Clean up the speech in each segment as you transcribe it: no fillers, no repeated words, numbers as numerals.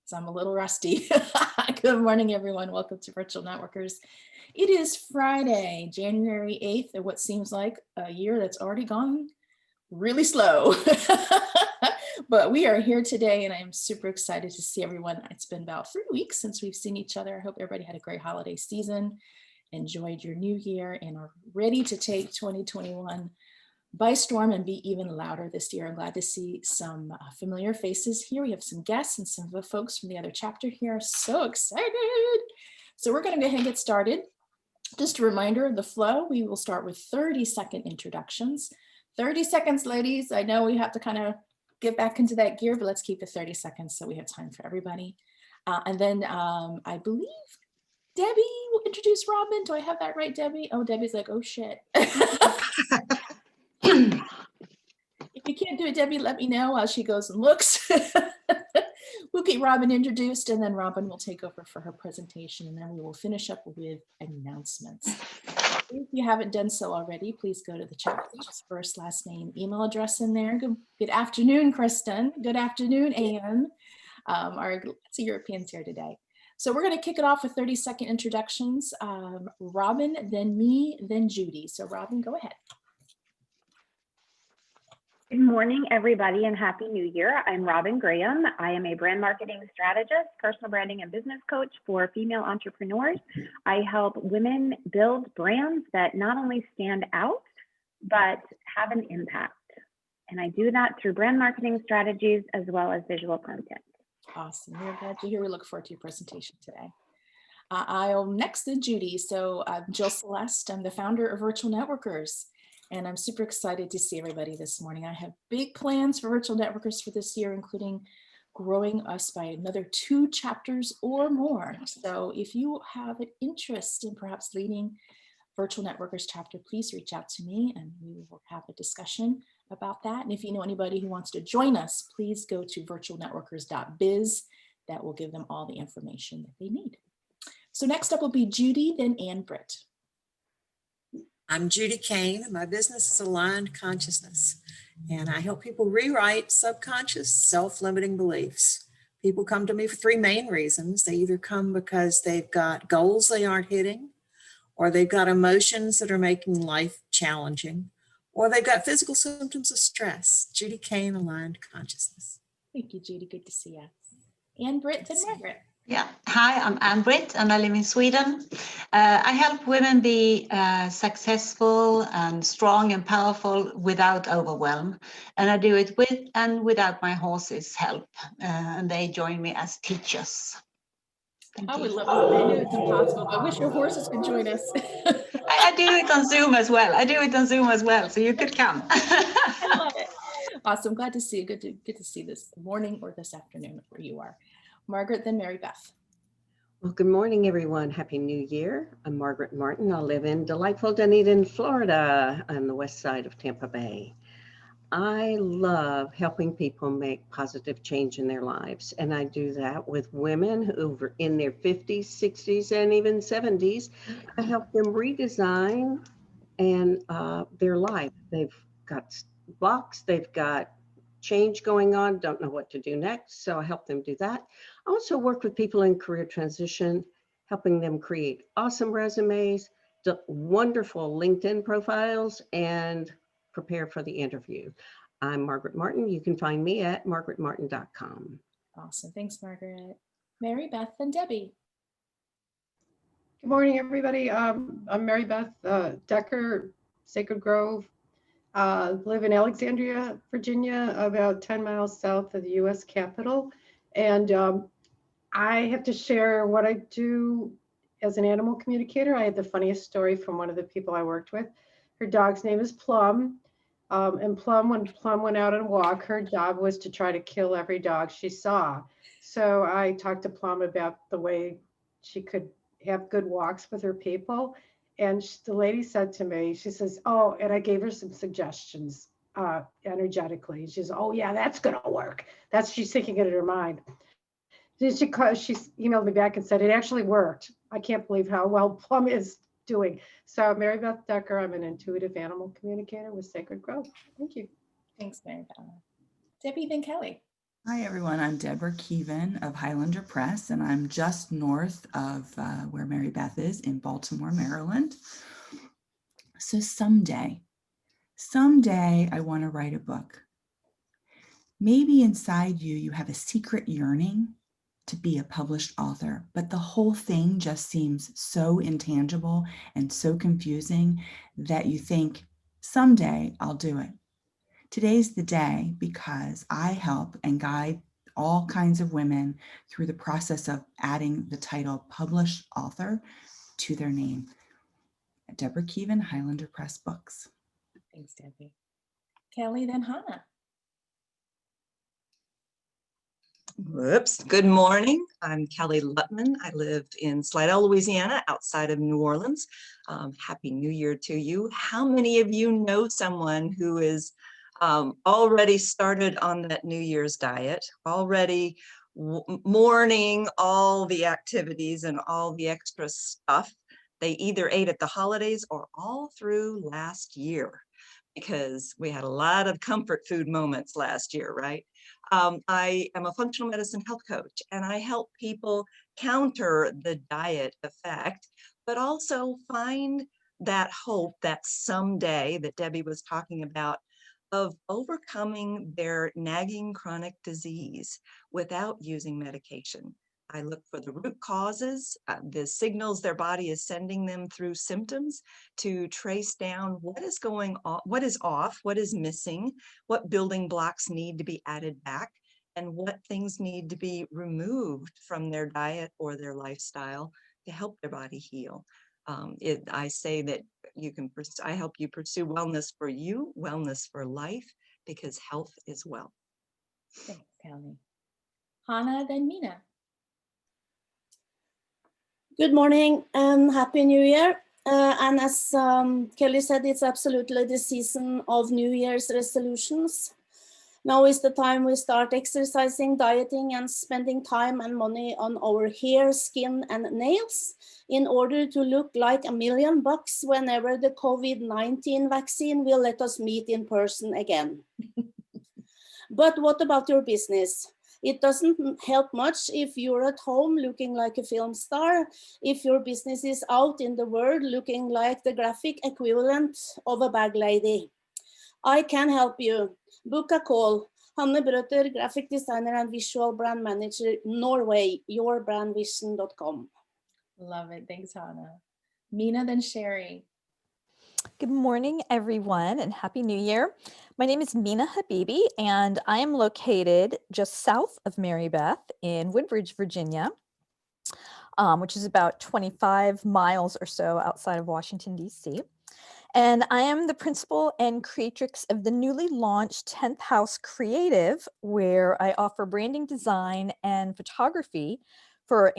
So I'm a little rusty. Good morning, everyone. Welcome to Virtual Networkers. It is Friday, January 8th, and what seems like a year that's already gone really slow. But we are here today, and I am super excited to see everyone. It's been about 3 weeks since we've seen each other. I hope everybody had a great holiday season, enjoyed your new year, and are ready to take 2021 by storm and be even louder this year. I'm glad to see some familiar faces here. We have some guests and some of the folks from the other chapter here. So excited. So we're going to go ahead and get started. Just a reminder of the flow. We will start with 30-second introductions. 30 seconds, ladies. I know we have to kind of get back into that gear, but let's keep it 30 seconds so we have time for everybody. And then I believe Debbie will introduce Robyn. Do I have that right, Debbie? Oh, Debbie's like, oh shit. If you can't do it, Debbie, let me know while she goes and looks. We'll get Robyn introduced, and then Robyn will take over for her presentation, and then we will finish up with announcements. If you haven't done so already, please go to the chat page, first, last name, email address in there. Good afternoon, Kristen. Good afternoon, Anne. Our Europeans here today. So we're going to kick it off with 30-second introductions. Robyn, then me, then Judy. So Robyn, go ahead. Good morning, everybody, and Happy New Year. I'm Robyn Graham. I am a brand marketing strategist, personal branding and business coach for female entrepreneurs. I help women build brands that not only stand out, but have an impact. And I do that through brand marketing strategies as well as visual content. Awesome. We're glad you're here. We look forward to your presentation today. I'll next to Judy. So I'm Jill Celeste. I'm the founder of Virtual Networkers. And I'm super excited to see everybody this morning. I have big plans for Virtual Networkers for this year, including growing us by another 2 chapters or more. So if you have an interest in perhaps leading Virtual Networkers chapter, please reach out to me and we will have a discussion about that. And if you know anybody who wants to join us, please go to virtualnetworkers.biz. That will give them all the information that they need. So next up will be Judy, then Ann Britt. I'm Judy Kane. My business is Aligned Consciousness, and I help people rewrite subconscious self-limiting beliefs. People come to me for 3 main reasons. They either come because they've got goals they aren't hitting, or they've got emotions that are making life challenging, or they've got physical symptoms of stress. Judy Kane, Aligned Consciousness. Thank you, Judy. Good to see you. Ann Britt, then Margaret. Yeah, hi, I'm Ann Britt and I live in Sweden. I help women be successful and strong and powerful without overwhelm. And I do it with and without my horses' help. And they join me as teachers. I would love to. I know it's impossible, but I wish your horses could join us. I do it on Zoom as well. So you could come. I love it. Awesome. Glad to see you. Good to see this morning or this afternoon where you are. Margaret, then Mary Beth. Well, good morning, everyone. Happy New Year. I'm Margaret Martin. I live in delightful Dunedin, Florida, on the west side of Tampa Bay. I love helping people make positive change in their lives, and I do that with women who are in their 50s, 60s, and even 70s. I help them redesign and their life. They've got blocks, they've got change going on, don't know what to do next, so I help them do that. I also work with people in career transition, helping them create awesome resumes, wonderful LinkedIn profiles, and prepare for the interview. I'm Margaret Martin. You can find me at margaretmartin.com. Awesome. Thanks, Margaret. Mary Beth and Debbie. Good morning, everybody. I'm Mary Beth Decker, Sacred Grove. Live in Alexandria, Virginia, about 10 miles south of the U.S. Capitol. And I have to share what I do as an animal communicator. I had the funniest story from one of the people I worked with. Her dog's name is Plum. And Plum, when Plum went out on a walk, her job was to try to kill every dog she saw. So I talked to Plum about the way she could have good walks with her people. And the lady said to me, she says, oh, and I gave her some suggestions energetically. She says, oh yeah, that's gonna work. She's thinking it in her mind. She emailed me back and said, it actually worked. I can't believe how well Plum is doing. So Mary Beth Decker, I'm an intuitive animal communicator with Sacred Grove. Thank you. Thanks, Mary Beth. Debbie, then Kelly. Hi, everyone. I'm Deborah Keevan of Highlander Press, and I'm just north of where Mary Beth is in Baltimore, Maryland. So someday I want to write a book. Maybe inside you, you have a secret yearning to be a published author, but the whole thing just seems so intangible and so confusing that you think, someday I'll do it. Today's the day because I help and guide all kinds of women through the process of adding the title published author to their name. Deborah Keevan, Highlander Press Books. Thanks, Debbie. Kelly, then Hannah. Whoops. Good morning. I'm Kelly Lutman. I live in Slidell, Louisiana, outside of New Orleans. Happy New Year to you. How many of you know someone who is already started on that New Year's diet, already mourning all the activities and all the extra stuff they either ate at the holidays or all through last year? Because we had a lot of comfort food moments last year, right? I am a functional medicine health coach, and I help people counter the diet effect, but also find that hope that someday that Debbie was talking about of overcoming their nagging chronic disease without using medication. I look for the root causes, the signals their body is sending them through symptoms to trace down what is going on, what is off, what is missing, what building blocks need to be added back, and what things need to be removed from their diet or their lifestyle to help their body heal. I say that I help you pursue wellness for you, wellness for life, because health is wealth. Thanks, Kelly. Hannah, then Mina. Good morning and Happy New Year. And as Kelly said, it's absolutely the season of New Year's resolutions. Now is the time we start exercising, dieting, and spending time and money on our hair, skin, and nails in order to look like $1,000,000 whenever the COVID-19 vaccine will let us meet in person again. But what about your business? It doesn't help much if you're at home looking like a film star, if your business is out in the world looking like the graphic equivalent of a bag lady. I can help you. Book a call. Hanne Brøtter, graphic designer and visual brand manager, Norway, yourbrandvision.com. Love it. Thanks, Hannah. Mina, then Sherry. Good morning, everyone, and Happy New Year. My name is Mina Habibi, and I am located just south of Mary Beth in Woodbridge, Virginia, which is about 25 miles or so outside of Washington, D.C. And I am the principal and creatrix of the newly launched 10th House Creative, where I offer branding design and photography for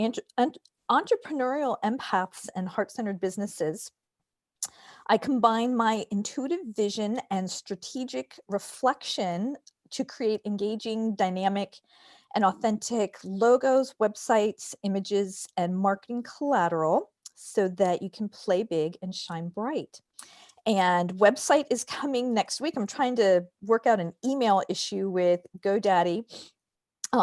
entrepreneurial empaths and heart-centered businesses. I combine my intuitive vision and strategic reflection to create engaging, dynamic, and authentic logos, websites, images, and marketing collateral so that you can play big and shine bright. And website is coming next week. I'm trying to work out an email issue with GoDaddy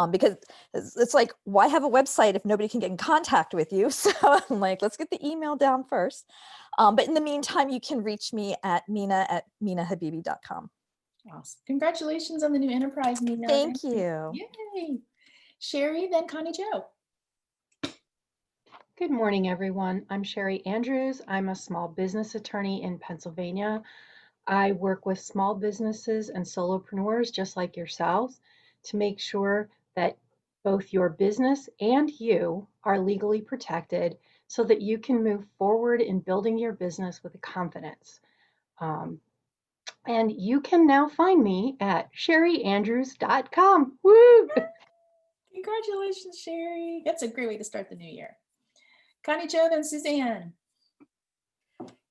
because it's like, why have a website if nobody can get in contact with you? So I'm like, let's get the email down first. But in the meantime, you can reach me at mina@minahabibi.com. Awesome. Congratulations on the new enterprise, Mina. Thank you. Yay. Sherry, then Connie Joe. Good morning, everyone. I'm Sherry Andrews. I'm a small business attorney in Pennsylvania. I work with small businesses and solopreneurs just like yourselves to make sure that both your business and you are legally protected so that you can move forward in building your business with confidence. And you can now find me at sherryandrews.com. Woo! Congratulations, Sherry. That's a great way to start the new year. Connie Joe, then Suzanne.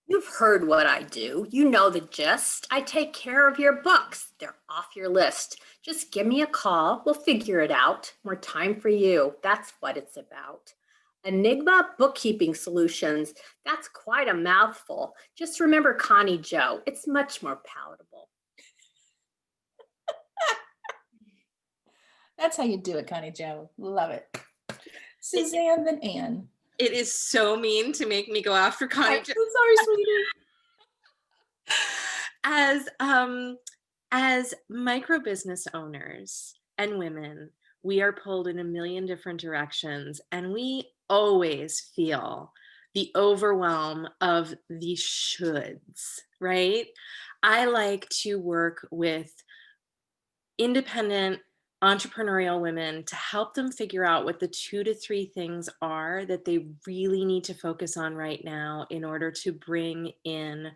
You've heard what I do. You know the gist. I take care of your books. They're off your list. Just give me a call. We'll figure it out. More time for you. That's what it's about. Enigma Bookkeeping Solutions. That's quite a mouthful. Just remember Connie Joe. It's much more palatable. That's how you do it, Connie Jo. Love it. Suzanne, then Anne. It is so mean to make me go after Connie I'm Jo. so sorry, sweetie. As micro business owners and women, we are pulled in a million different directions, and we always feel the overwhelm of the shoulds, right? I like to work with independent entrepreneurial women to help them figure out what the 2 to 3 things are that they really need to focus on right now in order to bring in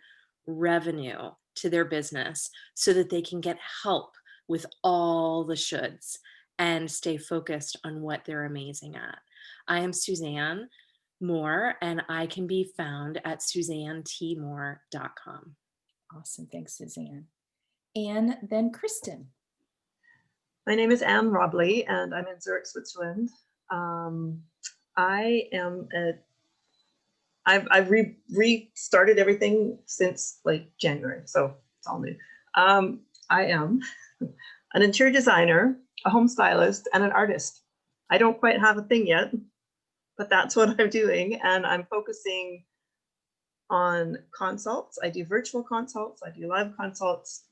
revenue to their business so that they can get help with all the shoulds and stay focused on what they're amazing at. I am Suzanne Moore, and I can be found at suzannetmoore.com. Awesome. Thanks, Suzanne. And then Kristen. My name is Anne Robley, and I'm in Zurich, Switzerland. I've restarted everything since like January, so it's all new. I am an interior designer, a home stylist, and an artist. I don't quite have a thing yet, but that's what I'm doing, and I'm focusing on consults. I do virtual consults, I do live consults,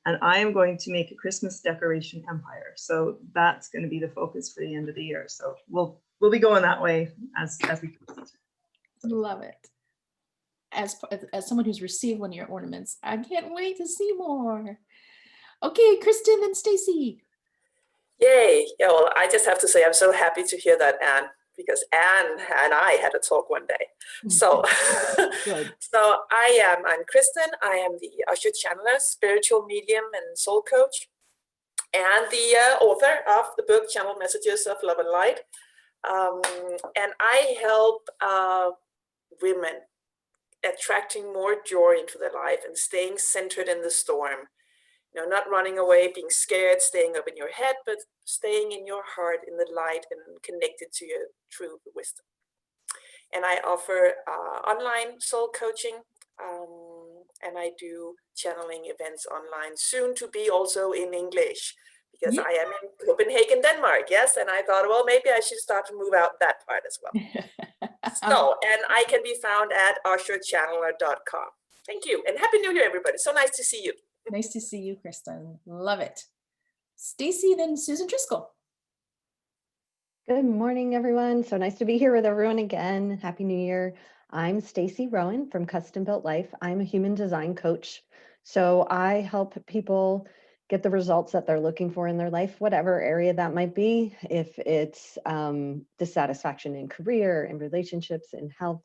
and I am going to make a Christmas decoration empire. So that's going to be the focus for the end of the year. So we'll be going that way as we proceed. Love it. As someone who's received one of your ornaments, I can't wait to see more. Okay, Kristen and Stacy. Yay. Yeah, well, I just have to say I'm so happy to hear that, Anne, because Anne and I had a talk one day. So, so I'm Kristen. I am the Usher Channeler, spiritual medium and soul coach, and the author of the book Channel Messages of Love and Light. And I help women attracting more joy into their life and staying centered in the storm. You know, not running away, being scared, staying up in your head, but staying in your heart, in the light, and connected to your true wisdom. And I offer online soul coaching, and I do channeling events online, soon to be also in English, because I am in Copenhagen, Denmark, yes, and I thought, well, maybe I should start to move out that part as well. So, and I can be found at usherchanneler.com. Thank you, and Happy New Year, everybody. So nice to see you. Nice to see you, Kristen. Love it. Stacy, then Susan Driscoll. Good morning, everyone. So nice to be here with everyone again. Happy New Year. I'm Stacy Rowan from Custom Built Life. I'm a human design coach. So I help people get the results that they're looking for in their life, whatever area that might be. If it's dissatisfaction in career, in relationships, in health,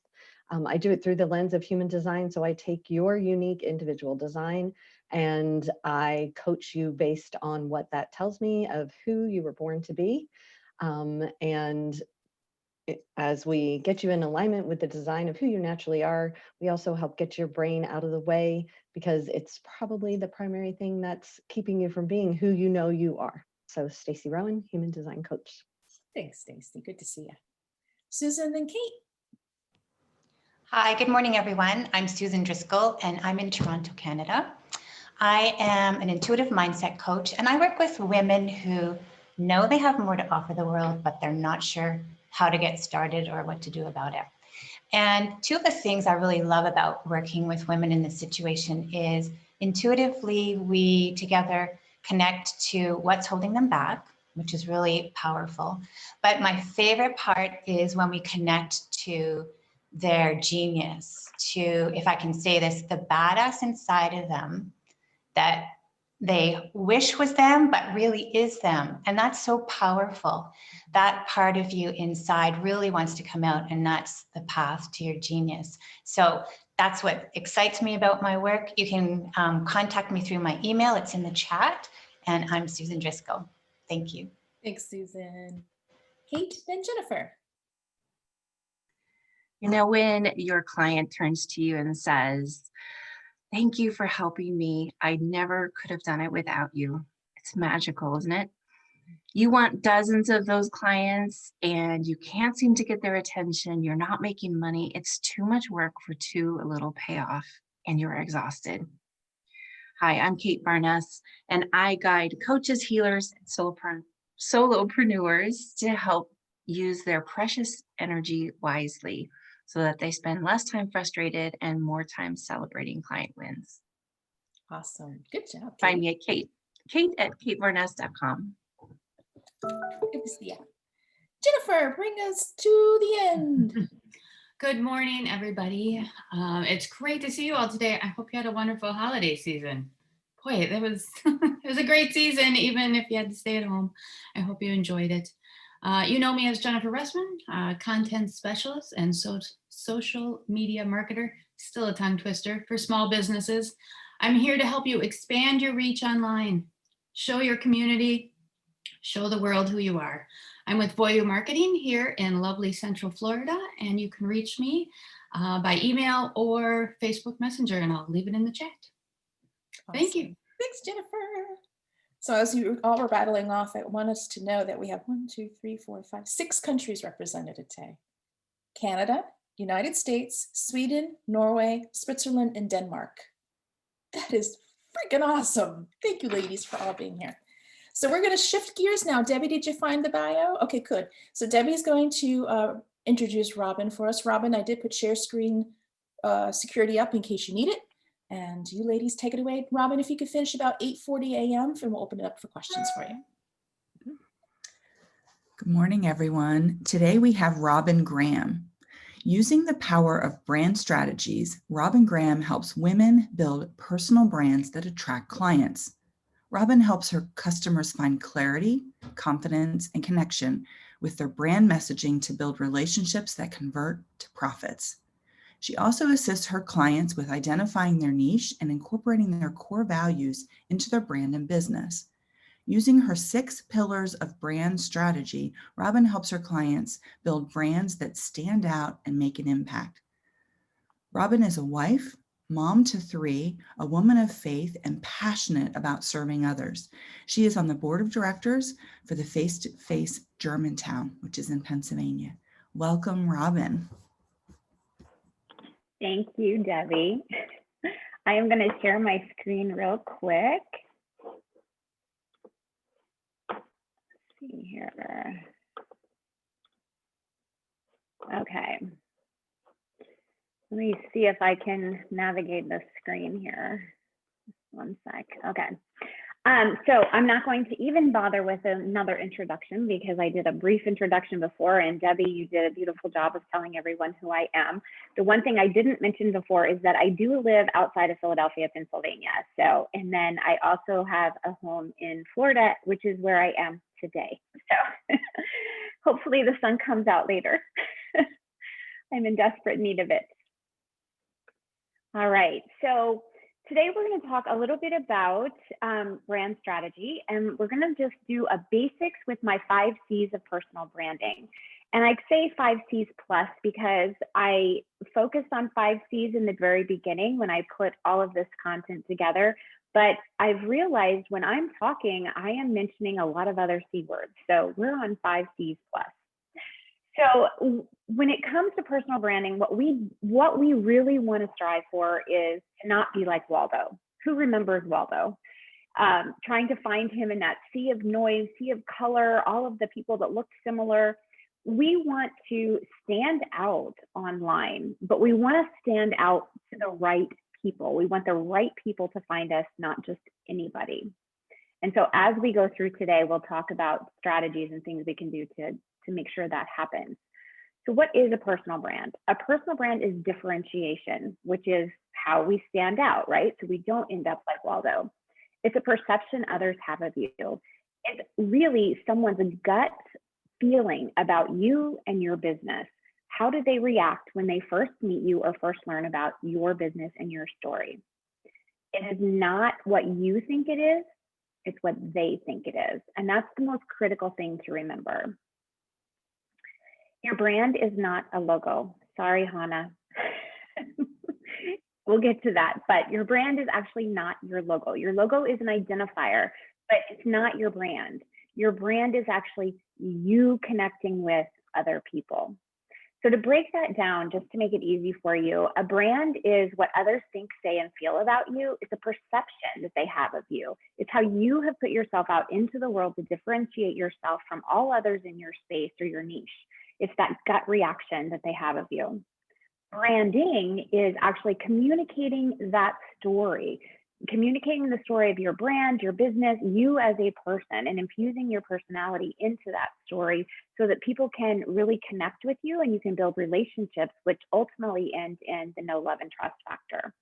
I do it through the lens of human design. So I take your unique individual design and I coach you based on what that tells me of who you were born to be. And as we get you in alignment with the design of who you naturally are, we also help get your brain out of the way, because it's probably the primary thing that's keeping you from being who you know you are. So Stacy Rowan, human design coach. Thanks, Stacy. Good to see you. Susan, then Kate. Hi, good morning, everyone. I'm Susan Driscoll, and I'm in Toronto, Canada. I am an intuitive mindset coach, and I work with women who know they have more to offer the world, but they're not sure how to get started or what to do about it. And two of the things I really love about working with women in this situation is intuitively we together connect to what's holding them back, which is really powerful. But my favorite part is when we connect to their genius, to, if I can say this, the badass inside of them that they wish was them, but really is them. And that's so powerful. That part of you inside really wants to come out, and that's the path to your genius. So that's what excites me about my work. You can contact me through my email. It's in the chat, and I'm Susan Driscoll. Thank you. Thanks, Susan. Kate, then Jennifer. You know, when your client turns to you and says, "Thank you for helping me. I never could have done it without you." It's magical, isn't it? You want dozens of those clients and you can't seem to get their attention. You're not making money. It's too much work for too little payoff, and you're exhausted. Hi, I'm Kate Barnes, and I guide coaches, healers, and solopreneurs to help use their precious energy wisely so that they spend less time frustrated and more time celebrating client wins. Awesome. Good job. Find me at kate@katevarness.com. Good to see you. Jennifer, bring us to the end. Good morning, everybody. It's great to see you all today. I hope you had a wonderful holiday season. Boy, that was it was a great season, even if you had to stay at home. I hope you enjoyed it. You know me as Jennifer Ressman, content specialist and social media marketer, still a tongue twister for small businesses. I'm here to help you expand your reach online, show your community, show the world who you are. I'm with Voyo Marketing here in lovely Central Florida, and you can reach me by email or Facebook Messenger, and I'll leave it in the chat. Awesome. Thank you. Thanks, Jennifer. So as you all were battling off, I want us to know that we have 6 countries represented today. Canada, United States, Sweden, Norway, Switzerland, and Denmark. That is freaking awesome. Thank you, ladies, for all being here. So we're going to shift gears now. Debbie, did you find the bio? Okay, good. So Debbie's going to introduce Robyn for us. Robyn, I did put share screen security up in case you need it. And you ladies take it away. Robyn, if you could finish about 8:40 a.m. and we'll open it up for questions for you. Good morning, everyone. Today we have Robyn Graham. Using the power of brand strategies, Robyn Graham helps women build personal brands that attract clients. Robyn helps her customers find clarity, confidence, and connection with their brand messaging to build relationships that convert to profits. She also assists her clients with identifying their niche and incorporating their core values into their brand and business. Using her 6 pillars of brand strategy, Robyn helps her clients build brands that stand out and make an impact. Robyn is a wife, mom to 3, a woman of faith, and passionate about serving others. She is on the board of directors for the Face-to-Face Germantown, which is in Pennsylvania. Welcome, Robyn. Thank you, Debbie. I am going to share my screen real quick. Let's see here. Okay. Let me see if I can navigate the screen here. Just one sec. Okay. So I'm not going to even bother with another introduction because I did a brief introduction before, and Debbie, you did a beautiful job of telling everyone who I am. The one thing I didn't mention before is that I do live outside of Philadelphia, Pennsylvania. So, and then I also have a home in Florida, which is where I am today. So hopefully the sun comes out later. I'm in desperate need of it. All right, so today we're going to talk a little bit about brand strategy, and we're going to just do a basics with my 5 C's of personal branding. And I say 5 C's plus because I focused on 5 C's in the very beginning when I put all of this content together, but I've realized when I'm talking, I am mentioning a lot of other C words. So we're on 5 C's plus. So when it comes to personal branding, what we really want to strive for is to not be like Waldo. Who remembers Waldo? Trying to find him in that sea of noise, sea of color, all of the people that look similar. We want to stand out online, but we want to stand out to the right people. We want the right people to find us, not just anybody. And so as we go through today, we'll talk about strategies and things we can do to make sure that happens. So what is a personal brand? A personal brand is differentiation, which is how we stand out, right? So we don't end up like Waldo. It's a perception others have of you. It's really someone's gut feeling about you and your business. How do they react when they first meet you or first learn about your business and your story? It is not what you think it is, it's what they think it is. And that's the most critical thing to remember. Your brand is not a logo. Sorry, Hannah. We'll get to that, but your brand is actually not your logo. Your logo is an identifier, but it's not your brand. Your brand is actually you connecting with other people. So to break that down, just to make it easy for you, a brand is what others think, say, and feel about you. It's a perception that they have of you. It's how you have put yourself out into the world to differentiate yourself from all others in your space or your niche. It's that gut reaction that they have of you. Branding is actually communicating that story, communicating the story of your brand, your business, you as a person, and infusing your personality into that story so that people can really connect with you and you can build relationships, which ultimately end in the know, love, and trust factor.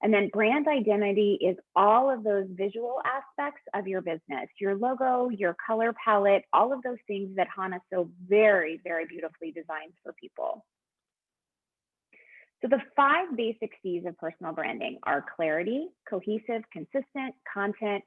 And then brand identity is all of those visual aspects of your business, your logo, your color palette, all of those things that Hannah so very, very beautifully designs for people. So the 5 basic C's of personal branding are clarity, cohesive, consistent, content,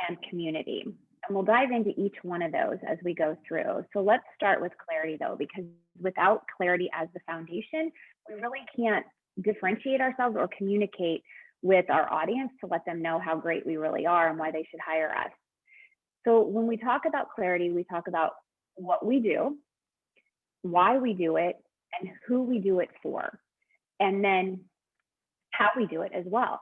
and community. And we'll dive into each one of those as we go through. So let's start with clarity though, because without clarity as the foundation, we really can't differentiate ourselves or communicate with our audience to let them know how great we really are and why they should hire us. So when we talk about clarity, we talk about what we do, why we do it, and who we do it for, and then how we do it as well.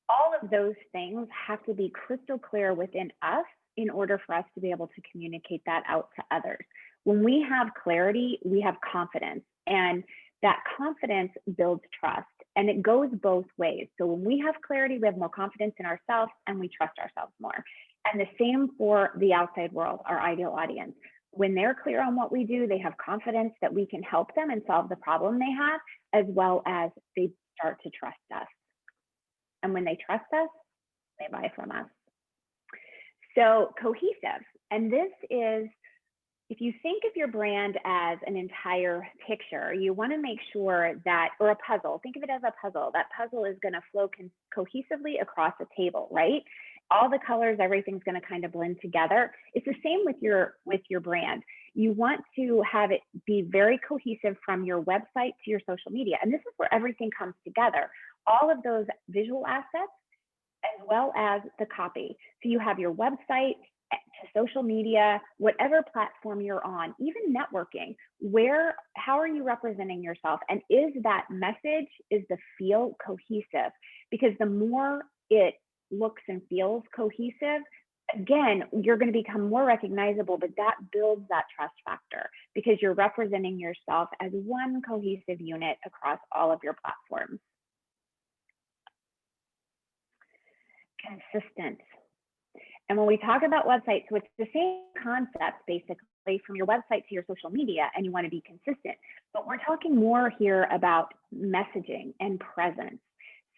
All of those things have to be crystal clear within us in order for us to be able to communicate that out to others. When we have clarity, we have confidence, and that confidence builds trust, and it goes both ways. So when we have clarity, we have more confidence in ourselves and we trust ourselves more. And the same for the outside world, our ideal audience. When they're clear on what we do, they have confidence that we can help them and solve the problem they have, as well as they start to trust us. And when they trust us, they buy from us. So cohesive, and this is, if you think of your brand as an entire picture, you want to make sure that, or a puzzle, think of it as a puzzle. That puzzle is going to flow cohesively across a table, right? All the colors, everything's going to kind of blend together. It's the same with your brand. You want to have it be very cohesive from your website to your social media. And this is where everything comes together. All of those visual assets, as well as the copy. So you have your website to social media, whatever platform you're on, even networking, how are you representing yourself? And is that message, is the feel cohesive? Because the more it looks and feels cohesive, again, you're going to become more recognizable, but that builds that trust factor because you're representing yourself as one cohesive unit across all of your platforms. Consistent. And when we talk about websites, so it's the same concept basically from your website to your social media, and you want to be consistent. But we're talking more here about messaging and presence.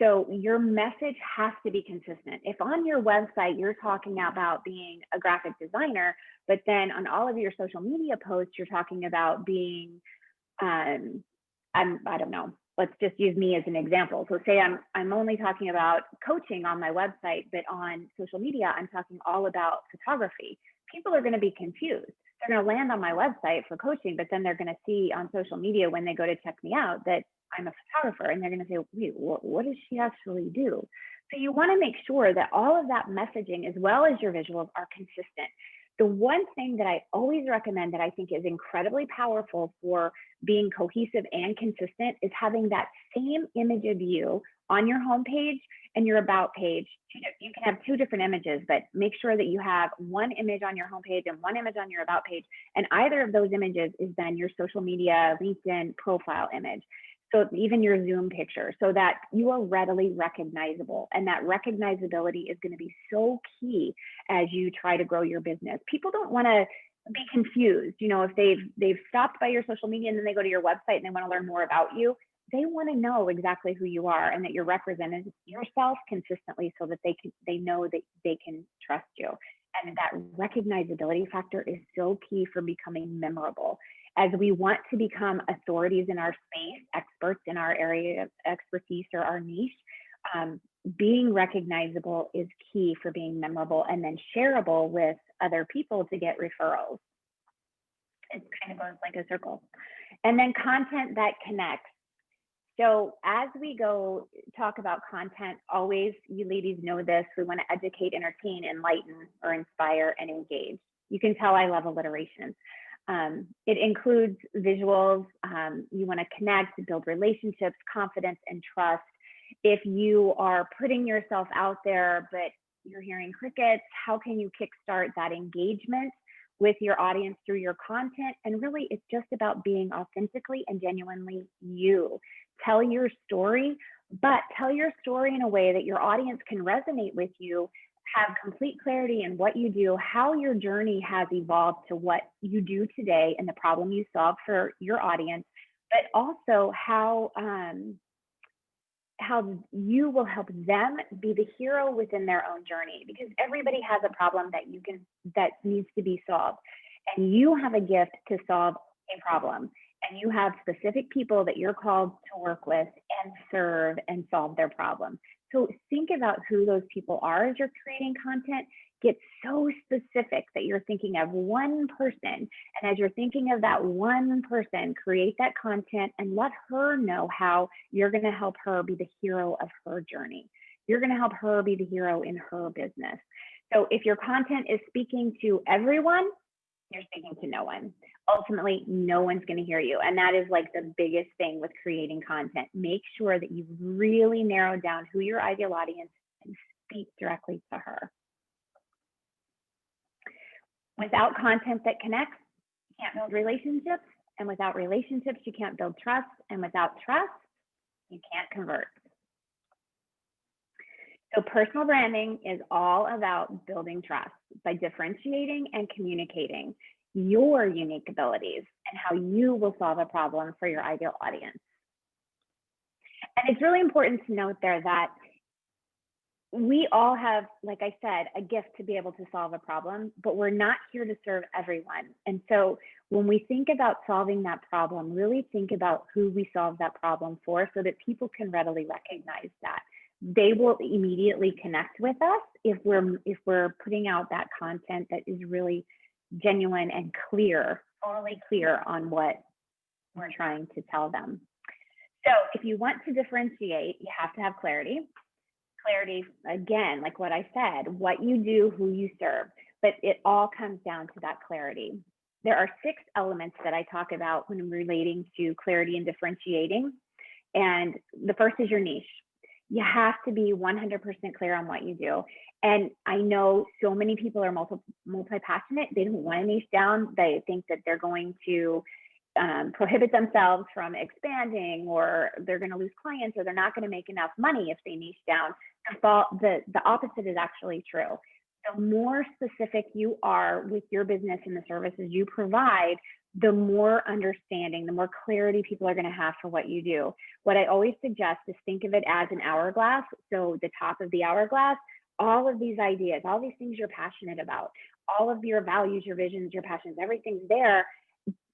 So your message has to be consistent. If on your website you're talking about being a graphic designer, but then on all of your social media posts you're talking about being, I don't know, let's just use me as an example. So say I'm only talking about coaching on my website, but on social media, I'm talking all about photography. People are going to be confused. They're going to land on my website for coaching, but then they're going to see on social media when they go to check me out that I'm a photographer, and they're going to say, wait, what does she actually do? So you want to make sure that all of that messaging, as well as your visuals, are consistent. The one thing that I always recommend that I think is incredibly powerful for being cohesive and consistent is having that same image of you on your homepage and your about page. You can have 2 different images, but make sure that you have one image on your homepage and one image on your about page. And either of those images is then your social media, LinkedIn profile image. So even your Zoom picture, so that you are readily recognizable. And that recognizability is going to be so key as you try to grow your business. People don't want to be confused. You know, if they've stopped by your social media and then they go to your website and they want to learn more about you, they want to know exactly who you are and that you're representing yourself consistently so that they know that they can trust you. And that recognizability factor is so key for becoming memorable. As we want to become authorities in our space, experts in our area of expertise or our niche, being recognizable is key for being memorable and then shareable with other people to get referrals. It kind of goes like a circle. And then content that connects. So as we go talk about content, always, you ladies know this, we want to educate, entertain, enlighten, or inspire and engage. You can tell I love alliteration. It includes visuals. You want to connect, build relationships, confidence, and trust. If you are putting yourself out there, but you're hearing crickets, how can you kickstart that engagement with your audience through your content? And really, it's just about being authentically and genuinely you. Tell your story, but tell your story in a way that your audience can resonate with you, have complete clarity in what you do, how your journey has evolved to what you do today and the problem you solve for your audience, but also how you will help them be the hero within their own journey, because everybody has a problem that needs to be solved, and you have a gift to solve a problem, and you have specific people that you're called to work with and serve and solve their problem. So think about who those people are as you're creating content. Get so specific that you're thinking of one person. And as you're thinking of that one person, create that content and let her know how you're going to help her be the hero of her journey. You're going to help her be the hero in her business. So if your content is speaking to everyone, you're speaking to no one. Ultimately, no one's going to hear you. And that is like the biggest thing with creating content. Make sure that you really narrow down who your ideal audience is and speak directly to her. Without content that connects, you can't build relationships. And without relationships, you can't build trust. And without trust, you can't convert. So personal branding is all about building trust by differentiating and communicating your unique abilities and how you will solve a problem for your ideal audience. And it's really important to note there that we all have, like I said, a gift to be able to solve a problem, but we're not here to serve everyone. And so when we think about solving that problem, really think about who we solve that problem for so that people can readily recognize that. They will immediately connect with us if we're putting out that content that is really genuine and clear, totally clear on what we're trying to tell them. So if you want to differentiate, you have to have clarity. Clarity, again, like what I said, what you do, who you serve, but it all comes down to that clarity. There are 6 elements that I talk about when I'm relating to clarity and differentiating. And the first is your niche. You have to be 100% clear on what you do. And I know so many people are multi-passionate. They don't want to niche down. They think that they're going to prohibit themselves from expanding, or they're going to lose clients, or they're not going to make enough money if they niche down. The opposite is actually true. The more specific you are with your business and the services you provide, the more understanding, the more clarity people are going to have for what you do. What I always suggest is think of it as an hourglass. So the top of the hourglass, all of these ideas, all these things you're passionate about, all of your values, your visions, your passions, everything's there.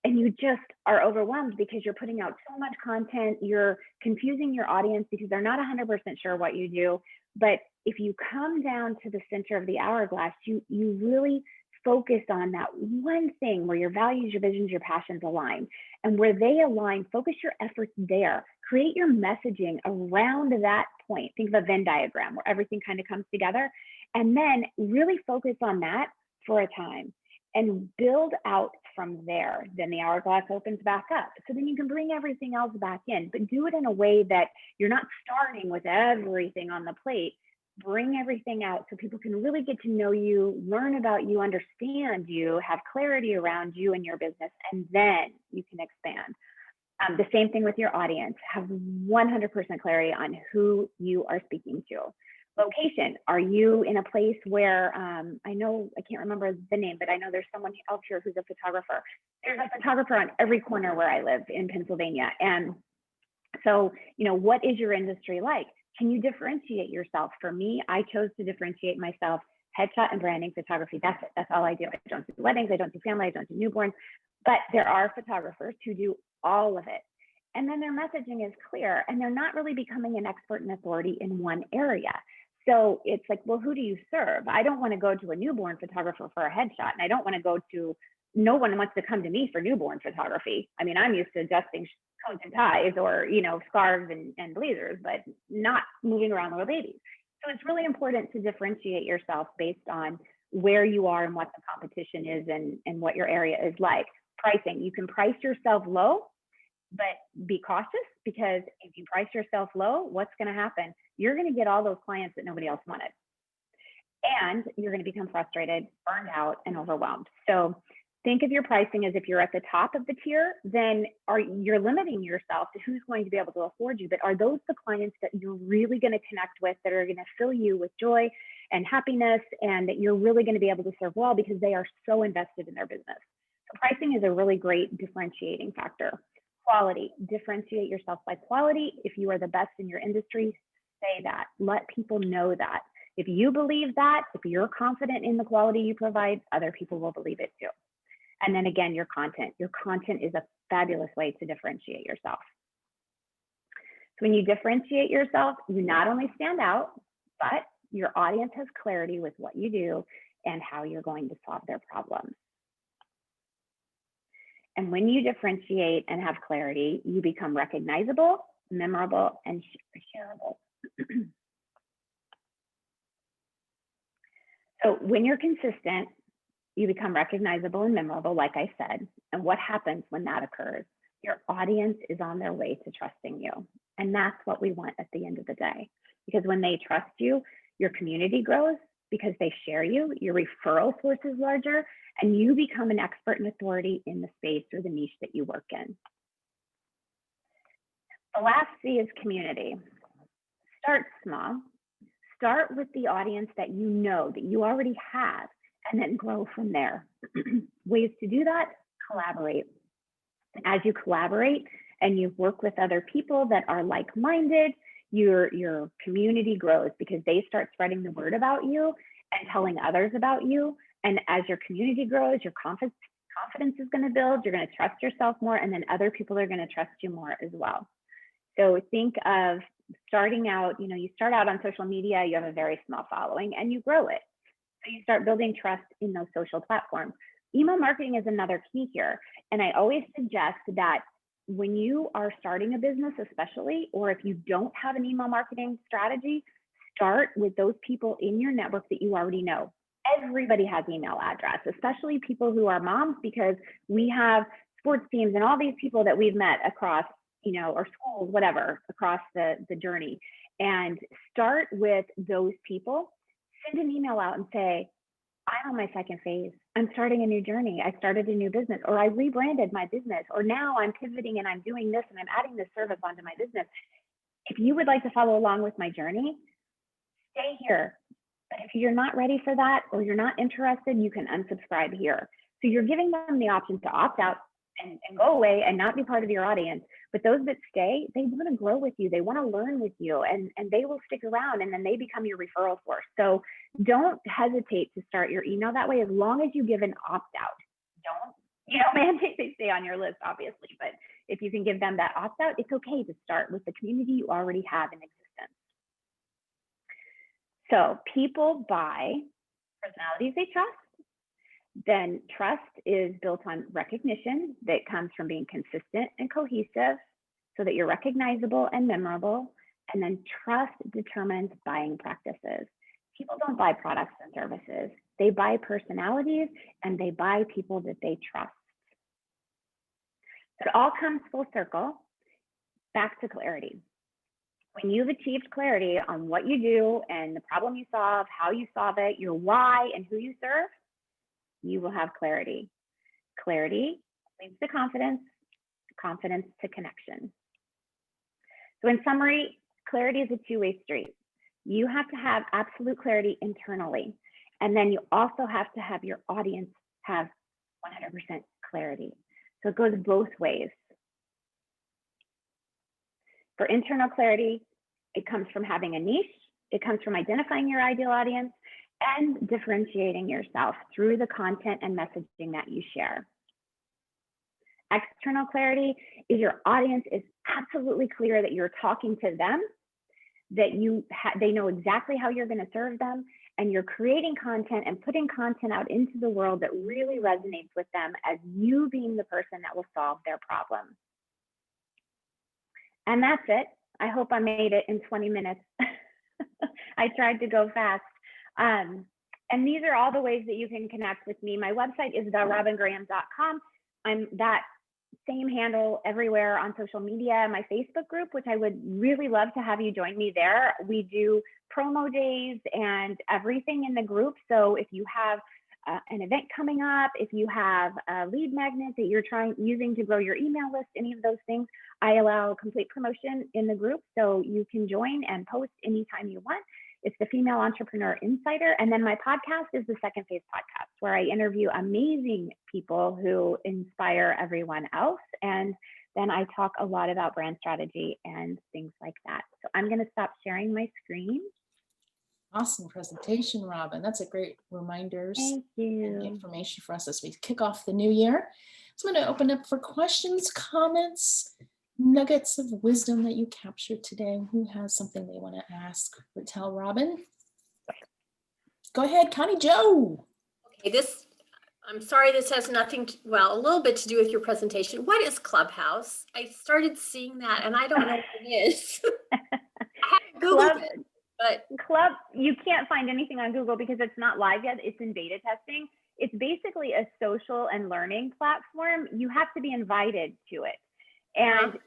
And you just are overwhelmed because you're putting out so much content, you're confusing your audience because they're not 100% sure what you do. But if you come down to the center of the hourglass, you really focus on that one thing where your values, your visions, your passions align. And where they align, focus your efforts there. Create your messaging around that point. Think of a Venn diagram where everything kind of comes together. And then really focus on that for a time and build out from there. Then the hourglass opens back up. So then you can bring everything else back in, but do it in a way that you're not starting with everything on the plate. Bring everything out so people can really get to know you, learn about you, understand you, have clarity around you and your business, and then you can expand. The same thing with your audience. Have 100% clarity on who you are speaking to. Location. Are you in a place where, I know, I can't remember the name, but I know there's someone else here who's a photographer. There's a photographer on every corner where I live in Pennsylvania. And so, what is your industry like? Can you differentiate yourself? For me, I chose to differentiate myself, headshot and branding photography. That's it. That's all I do. I don't do weddings. I don't do family. I don't do newborns. But there are photographers who do all of it. And then their messaging is clear, and they're not really becoming an expert and authority in one area. So it's like, well, who do you serve? I don't want to go to a newborn photographer for a headshot, and I don't want to go to, no one wants to come to me for newborn photography. I mean, I'm used to adjusting coats and ties or, scarves and blazers, but not moving around little babies. So it's really important to differentiate yourself based on where you are and what the competition is and what your area is like. Pricing, you can price yourself low, but be cautious, because if you price yourself low, what's going to happen? You're going to get all those clients that nobody else wanted. And you're going to become frustrated, burned out, and overwhelmed. So think of your pricing as if you're at the top of the tier, then you're limiting yourself to who's going to be able to afford you. But are those the clients that you're really going to connect with, that are going to fill you with joy and happiness, and that you're really going to be able to serve well because they are so invested in their business? So pricing is a really great differentiating factor. Quality, differentiate yourself by quality. If you are the best in your industry, say that. Let people know that. If you believe that, if you're confident in the quality you provide, other people will believe it too. And then again, your content. Your content is a fabulous way to differentiate yourself. So when you differentiate yourself, you not only stand out, but your audience has clarity with what you do and how you're going to solve their problems. And when you differentiate and have clarity, you become recognizable, memorable, and shareable. So when you're consistent, you become recognizable and memorable, like I said. And what happens when that occurs? Your audience is on their way to trusting you. And that's what we want at the end of the day. Because when they trust you, your community grows because they share you, your referral source is larger, and you become an expert and authority in the space or the niche that you work in. The last C is community. Start small. Start with the audience that you know, that you already have, and then grow from there. Ways to do that: collaborate. As you collaborate and you work with other people that are like-minded, your community grows because they start spreading the word about you and telling others about you. And as your community grows, your confidence is going to build, you're going to trust yourself more, and then other people are going to trust you more as well. So think of starting out, you start out on social media, you have a very small following, and you grow it. So you start building trust in those social platforms. Email marketing is another key here. And I always suggest that when you are starting a business, especially, or if you don't have an email marketing strategy, start with those people in your network that you already know. Everybody has email address, especially people who are moms, because we have sports teams and all these people that we've met across, or schools, whatever, across the journey. And start with those people. Send an email out and say, I'm on my second phase. I'm starting a new journey. I started a new business, or I rebranded my business, or now I'm pivoting and I'm doing this and I'm adding this service onto my business. If you would like to follow along with my journey, stay here. But if you're not ready for that, or you're not interested, you can unsubscribe here. So you're giving them the option to opt out and go away and not be part of your audience. But those that stay, they want to grow with you. They want to learn with you, and they will stick around, and then they become your referral source. So don't hesitate to start your email that way, as long as you give an opt out. Don't mandate they stay on your list, obviously, but if you can give them that opt out, it's okay to start with the community you already have in existence. So people buy personalities they trust. Then trust is built on recognition that comes from being consistent and cohesive so that you're recognizable and memorable. And then trust determines buying practices. People don't buy products and services. They buy personalities, and they buy people that they trust. So it all comes full circle back to clarity. When you've achieved clarity on what you do and the problem you solve, how you solve it, your why, and who you serve, you will have clarity. Clarity leads to confidence, confidence to connection. So in summary, clarity is a two-way street. You have to have absolute clarity internally, and then you also have to have your audience have 100% clarity. So it goes both ways. For internal clarity, it comes from having a niche, it comes from identifying your ideal audience, and differentiating yourself through the content and messaging that you share. External clarity is your audience is absolutely clear that you're talking to them, that they know exactly how you're going to serve them, and you're creating content and putting content out into the world that really resonates with them as you being the person that will solve their problem. And that's it. I hope I made it in 20 minutes. I tried to go fast. And these are all the ways that you can connect with me. My website is therobyngraham.com. I'm that same handle everywhere on social media, my Facebook group, which I would really love to have you join me there. We do promo days and everything in the group. So if you have an event coming up, if you have a lead magnet that you're using to grow your email list, any of those things, I allow complete promotion in the group. So you can join and post anytime you want. It's the Female Entrepreneur Insider. And then my podcast is the Second Phase Podcast, where I interview amazing people who inspire everyone else. And then I talk a lot about brand strategy and things like that. So I'm going to stop sharing my screen. Awesome presentation, Robyn. That's a great reminders Thank you. and information for us as we kick off the new year. So I'm going to open up for questions, comments, nuggets of wisdom that you captured today. Who has something they want to ask or tell Robyn? Go ahead, Connie Joe. Okay, I'm sorry, this has nothing to, well, a little bit to do with your presentation. What is Clubhouse? I started seeing that and I don't know what it is. I haven't Googled it, but you can't find anything on Google because it's not live yet. It's in beta testing. It's basically a social and learning platform. You have to be invited to it. And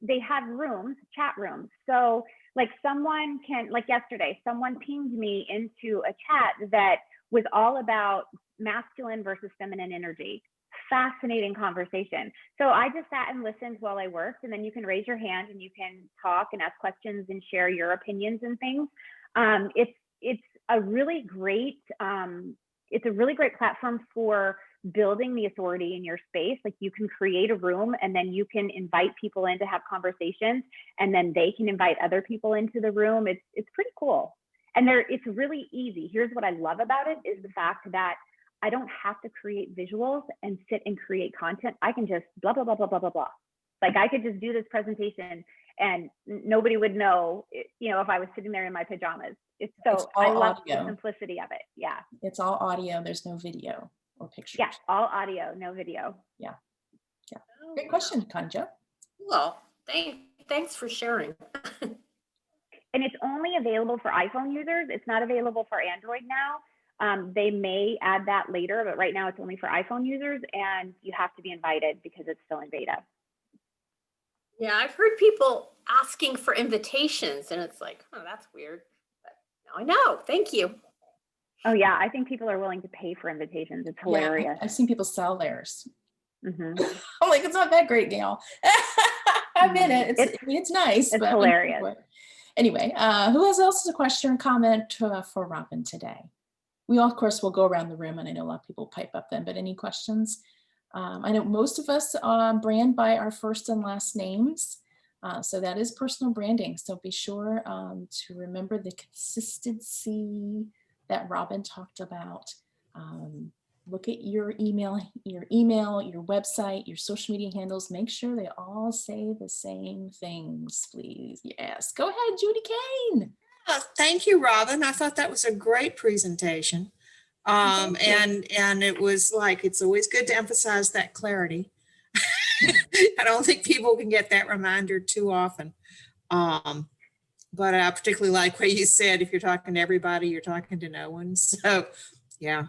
they have rooms, chat rooms. So like someone can, like yesterday, someone pinged me into a chat that was all about masculine versus feminine energy. Fascinating conversation. So I just sat and listened while I worked, and then you can raise your hand and you can talk and ask questions and share your opinions and things. It's a really great platform for building the authority in your space. Like you can create a room and then you can invite people in to have conversations, and then they can invite other people into the room. It's pretty cool. And it's really easy. Here's what I love about it is the fact that I don't have to create visuals and sit and create content. I can just blah, blah, blah, blah, blah, blah, blah. Like I could just do this presentation and nobody would know, if I was sitting there in my pajamas. I love the simplicity of it. Yeah. It's all audio. There's no video or pictures. Yeah, all audio, no video. Yeah. Yeah. Great question, Kanja. Well, thanks for sharing. And it's only available for iPhone users. It's not available for Android now. They may add that later, but right now it's only for iPhone users, and you have to be invited because it's still in beta. Yeah, I've heard people asking for invitations, and it's like, oh, that's weird. But now I know. Thank you. Oh yeah, I think people are willing to pay for invitations. It's hilarious. Yeah, I've seen people sell theirs. Mm-hmm. I'm like, it's not that great, Gail. I'm in it. It's nice. It's but hilarious. Anyway, who else has a question or comment for Robyn today? We all, of course, will go around the room, and I know a lot of people pipe up then, but any questions? I know most of us brand by our first and last names. So that is personal branding. So be sure to remember the consistency that Robyn talked about. Look at your email, your website, your social media handles. Make sure they all say the same things, please. Yes. Go ahead, Judy Kane. Thank you, Robyn. I thought that was a great presentation. And it was like, it's always good to emphasize that clarity. I don't think people can get that reminder too often. But I particularly like what you said, if you're talking to everybody, you're talking to no one. So yeah.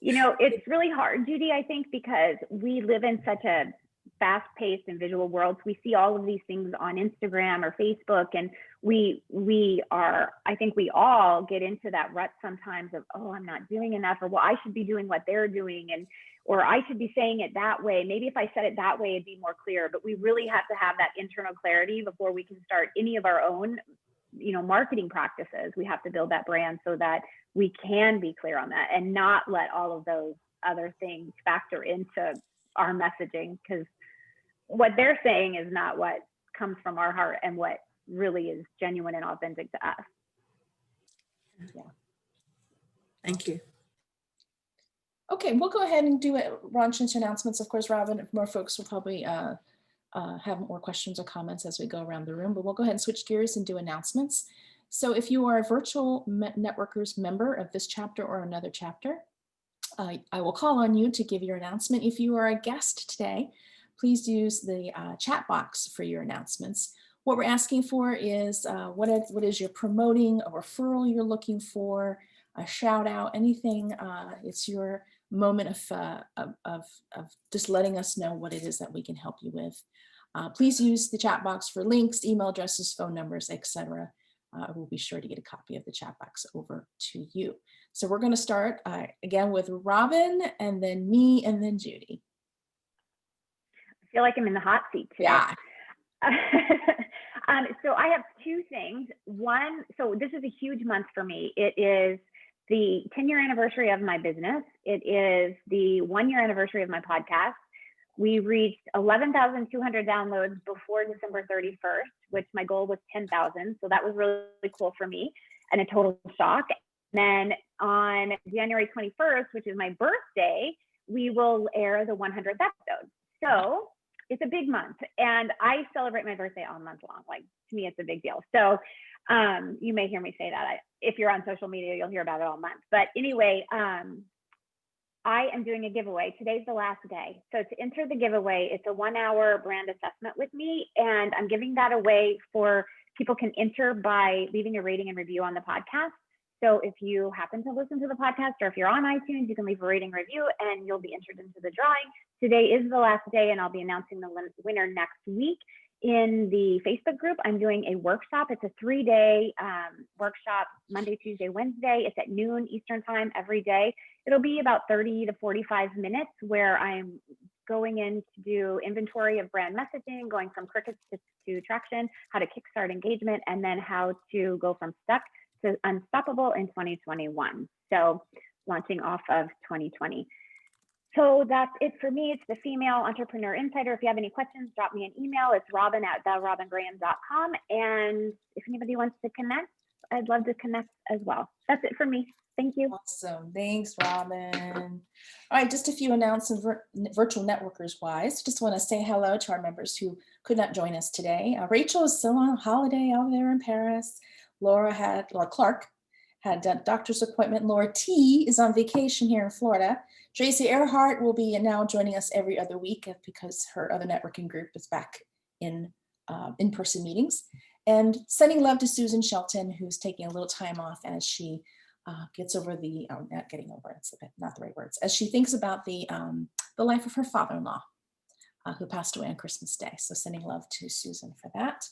It's really hard, Judy, I think, because we live in such a fast-paced and visual world. We see all of these things on Instagram or Facebook, and I think we all get into that rut sometimes of, oh, I'm not doing enough, or well, I should be doing what they're doing, or I should be saying it that way. Maybe if I said it that way, it'd be more clear. But we really have to have that internal clarity before we can start any of our own, marketing practices. We have to build that brand so that we can be clear on that and not let all of those other things factor into our messaging, because what they're saying is not what comes from our heart and what really is genuine and authentic to us. Yeah. Thank you. Okay, we'll go ahead and do it. Launch into announcements. Of course, Robyn, more folks will probably have more questions or comments as we go around the room, but we'll go ahead and switch gears and do announcements. So if you are a Virtual Networkers member of this chapter or another chapter, I will call on you to give your announcement. If you are a guest today, please use the chat box for your announcements. What we're asking for is what is you're promoting, a referral you're looking for, a shout out, anything. It's your moment of just letting us know what it is that we can help you with. Please use the chat box for links, email addresses, phone numbers, etc. We'll be sure to get a copy of the chat box over to you. So we're going to start again with Robyn, and then me, and then Judy. I feel like I'm in the hot seat today. Yeah. So I have two things. One, so this is a huge month for me. It is the 10-year anniversary of my business. It is the 1-year anniversary of my podcast. We reached 11,200 downloads before December 31st, which my goal was 10,000. So that was really cool for me and a total shock. And then on January 21st, which is my birthday, we will air the 100th episode. So it's a big month, and I celebrate my birthday all month long. Like, to me, it's a big deal. So you may hear me say that. If you're on social media, you'll hear about it all month. But anyway, I am doing a giveaway. Today's the last day. So to enter the giveaway, it's a 1-hour brand assessment with me, and I'm giving that away for people can enter by leaving a rating and review on the podcast. So if you happen to listen to the podcast, or if you're on iTunes, you can leave a rating review and you'll be entered into the drawing. Today is the last day, and I'll be announcing the winner next week. In the Facebook group, I'm doing a workshop. It's a 3-day workshop, Monday, Tuesday, Wednesday. It's at noon Eastern time every day. It'll be about 30 to 45 minutes where I'm going in to do inventory of brand messaging, going from crickets to traction, how to kickstart engagement, and then how to go from stuck to unstoppable in 2021. So launching off of 2020. So that's it for me. It's the Female Entrepreneur Insider. If you have any questions, drop me an email. It's robyn@therobyngraham.com. And if anybody wants to connect, I'd love to connect as well. That's it for me. Thank you. Awesome. Thanks, Robyn. All right, just a few announcements virtual networkers wise. Just want to say hello to our members who could not join us today. Rachel is still on holiday out there in Paris. Laura Clark had a doctor's appointment. Laura T is on vacation here in Florida. Tracy Earhart will be now joining us every other week because her other networking group is back in in-person meetings. And sending love to Susan Shelton, who's taking a little time off as she gets over the, not getting over, it's not the right words, as she thinks about the life of her father-in-law, who passed away on Christmas Day. So sending love to Susan for that.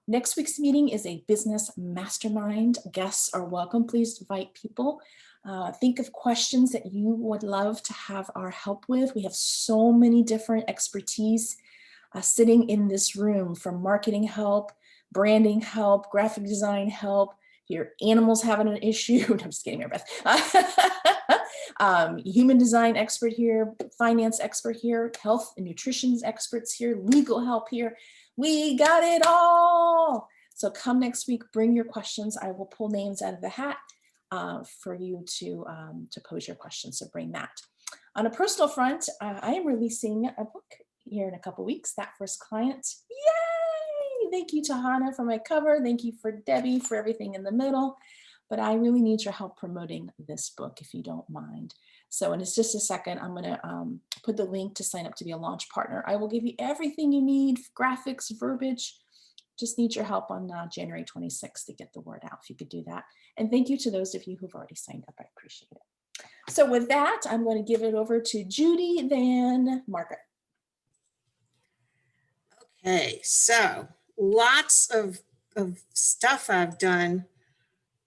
Next week's meeting is a business mastermind. Guests are welcome. Please invite people. Think of questions that you would love to have our help with. We have so many different expertise sitting in this room, from marketing help, branding help, graphic design help. Your animals having an issue. I'm just kidding, Mary Beth. Human design expert here, finance expert here, health and nutrition experts here, legal help here. We got it all. So come next week, bring your questions. I will pull names out of the hat for you to pose your questions. So bring that. On a personal front, I am releasing a book here in a couple weeks, That First Client. Yay! Thank you to Hannah for my cover. Thank you for Debbie for everything in the middle. But I really need your help promoting this book, if you don't mind. So in just a second, I'm going to put the link to sign up to be a launch partner. I will give you everything you need, graphics, verbiage. Just need your help on January 26th to get the word out, if you could do that. And thank you to those of you who've already signed up. I appreciate it. So with that, I'm going to give it over to Judy, then Margaret. Okay, so lots of stuff I've done,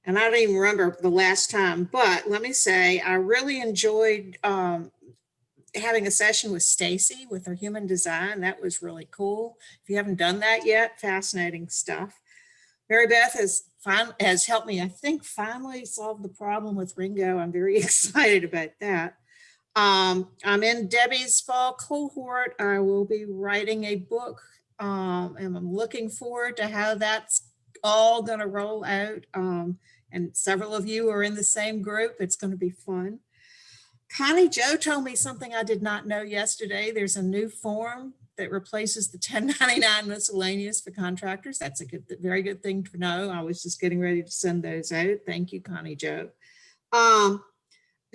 and I don't even remember the last time, but let me say I really enjoyed having a session with Stacy with her human design. That was really cool. If you haven't done that yet, fascinating stuff. Mary Beth has helped me, I think, finally solve the problem with Ringo. I'm very excited about that. I'm in Debbie's fall cohort. I will be writing a book, and I'm looking forward to how that's all going to roll out. And several of you are in the same group. It's going to be fun. Connie Joe told me something I did not know yesterday. There's a new form that replaces the 1099 miscellaneous for contractors. That's a very good thing to know. I was just getting ready to send those out. Thank you, Connie Joe.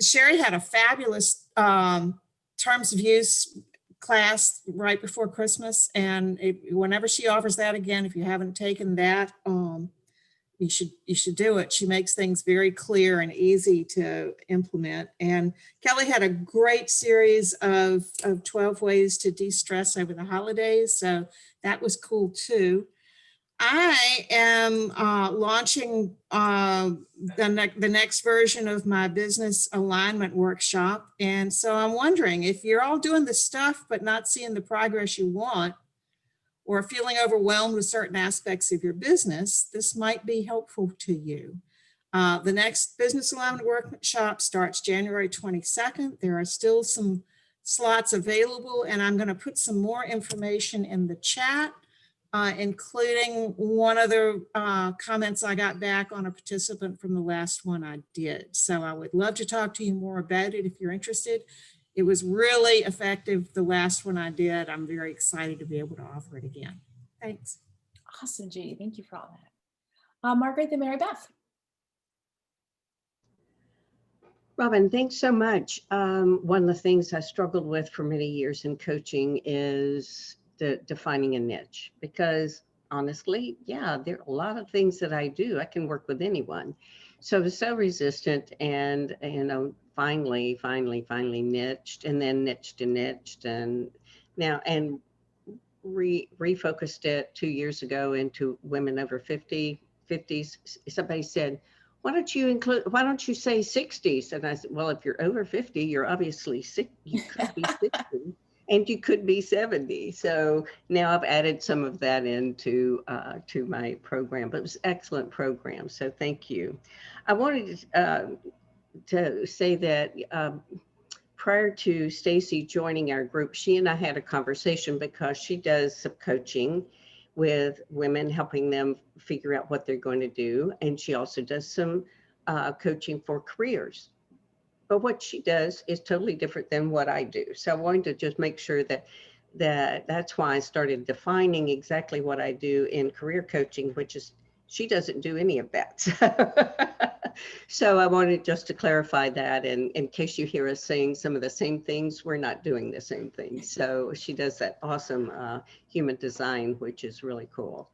Sherry had a fabulous terms of use class right before Christmas. And whenever she offers that again, if you haven't taken that, you should do it. She makes things very clear and easy to implement. And Kelly had a great series of 12 ways to de-stress over the holidays. So that was cool too. I am launching the next version of my business alignment workshop. And so I'm wondering if you're all doing the stuff, but not seeing the progress you want, or feeling overwhelmed with certain aspects of your business, this might be helpful to you. The next business alignment workshop starts January 22nd. There are still some slots available, and I'm going to put some more information in the chat, including one of the comments I got back on a participant from the last one I did. So I would love to talk to you more about it if you're interested. It was really effective, the last one I did. I'm very excited to be able to offer it again. Thanks. Awesome, Judy. Thank you for all that. Margaret and Mary Beth. Robyn, thanks so much. One of the things I struggled with for many years in coaching is defining a niche, because honestly, yeah, there are a lot of things that I do. I can work with anyone. So I was so resistant, and finally niched, and then niched and niched, and now refocused it 2 years ago into women over 50s. Somebody said, why don't you say 60s? And I said, well, if you're over 50, you're obviously sick. You could be 60 and you could be 70. So now I've added some of that into to my program, but it was an excellent program. So thank you. I wanted to say that prior to Stacy joining our group, she and I had a conversation because she does some coaching with women, helping them figure out what they're going to do. And she also does some coaching for careers. But what she does is totally different than what I do. So I wanted to just make sure that's why I started defining exactly what I do in career coaching, which is she doesn't do any of that. So I wanted just to clarify that. And in case you hear us saying some of the same things, we're not doing the same things. So she does that awesome human design, which is really cool.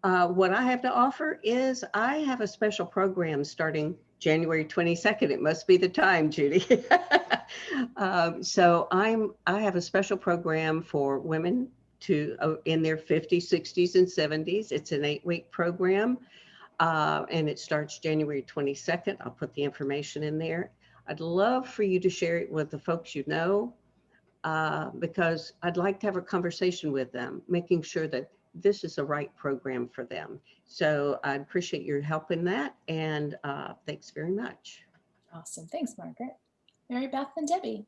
What I have to offer is I have a special program starting January 22nd. It must be the time, Judy. So I have a special program for women in their 50s, 60s, and 70s. It's an 8-week program. And it starts January 22nd. I'll put the information in there. I'd love for you to share it with the folks you know, because I'd like to have a conversation with them, making sure that this is the right program for them. So I appreciate your help in that. And thanks very much. Awesome. Thanks, Margaret. Mary Beth and Debbie.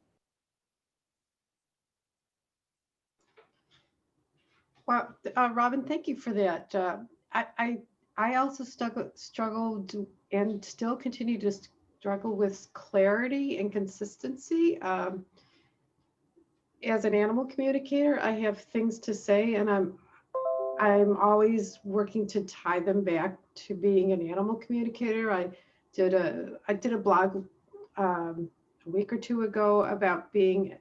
Well, Robyn, thank you for that. I also struggled and still continue to struggle with clarity and consistency. As an animal communicator, I have things to say, and I'm always working to tie them back to being an animal communicator. I did a blog a week or two ago about being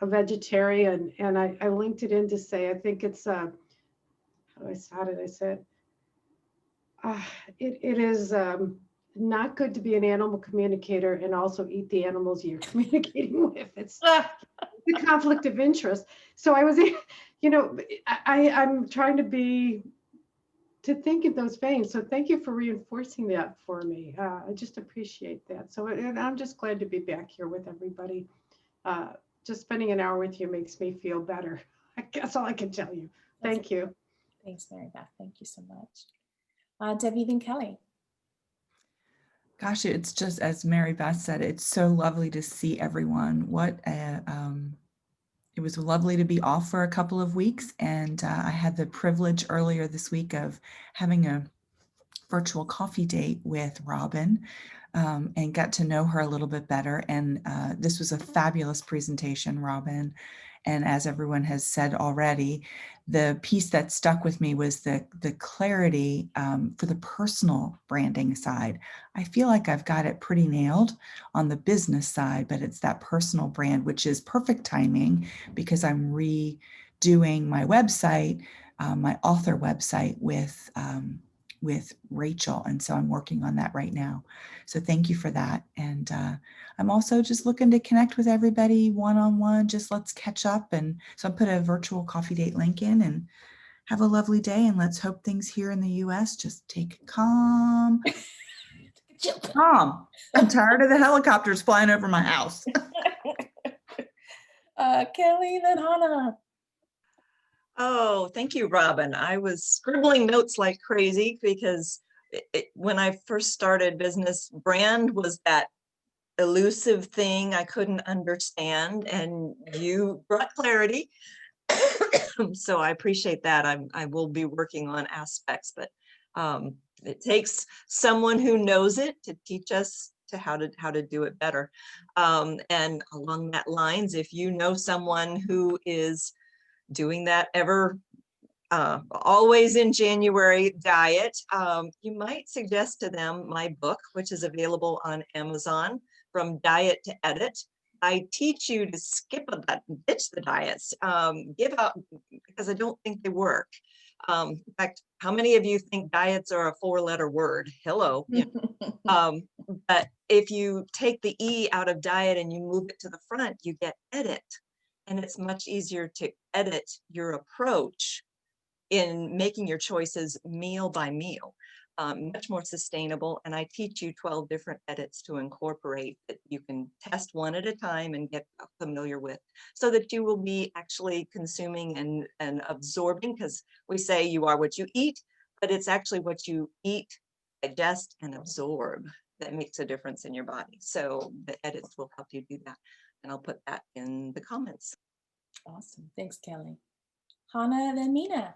a vegetarian, and I linked it in to say, I think it's how do I start it? I said, it is not good to be an animal communicator and also eat the animals you're communicating with. It's the conflict of interest. So I was, I'm trying to think in those veins. So thank you for reinforcing that for me. I just appreciate that. So and I'm just glad to be back here with everybody. Just spending an hour with you makes me feel better. That's all I can tell you. Thank you. Thanks, Mary Beth. Thank you so much. Debbie and Kelly. Gosh, it's just, as Mary Beth said, it's so lovely to see everyone. It was lovely to be off for a couple of weeks, and I had the privilege earlier this week of having a virtual coffee date with Robyn, and got to know her a little bit better. And this was a fabulous presentation, Robyn. And as everyone has said already, the piece that stuck with me was the clarity for the personal branding side. I feel like I've got it pretty nailed on the business side, but it's that personal brand, which is perfect timing because I'm redoing my website, my author website with with Rachel. And so I'm working on that right now. So thank you for that. And I'm also just looking to connect with everybody one-on-one, just let's catch up. And so I put a virtual coffee date link in, and have a lovely day. And let's hope things here in the US just take calm. Calm. I'm tired of the helicopters flying over my house. Kelly, then Hannah. Oh, thank you, Robin. I was scribbling notes like crazy because when I first started business, brand was that elusive thing I couldn't understand, and you brought clarity. So I appreciate that. I will be working on aspects, but it takes someone who knows it to teach us to how to do it better. And along that lines, if you know someone who is doing that always in January diet, you might suggest to them my book, which is available on Amazon, From Diet to Edit. I teach you to skip ditch the diets, give up, because I don't think they work. In fact, how many of you think diets are a 4-letter word? Hello. Yeah. But if you take the E out of diet and you move it to the front, you get edit. And it's much easier to edit your approach in making your choices meal by meal, much more sustainable. And I teach you 12 different edits to incorporate that you can test one at a time and get familiar with, so that you will be actually consuming and absorbing, because we say you are what you eat, but it's actually what you eat, digest, and absorb that makes a difference in your body. So the edits will help you do that. And I'll put that in the comments. Awesome. Thanks, Kelly. Hannah, then Mina.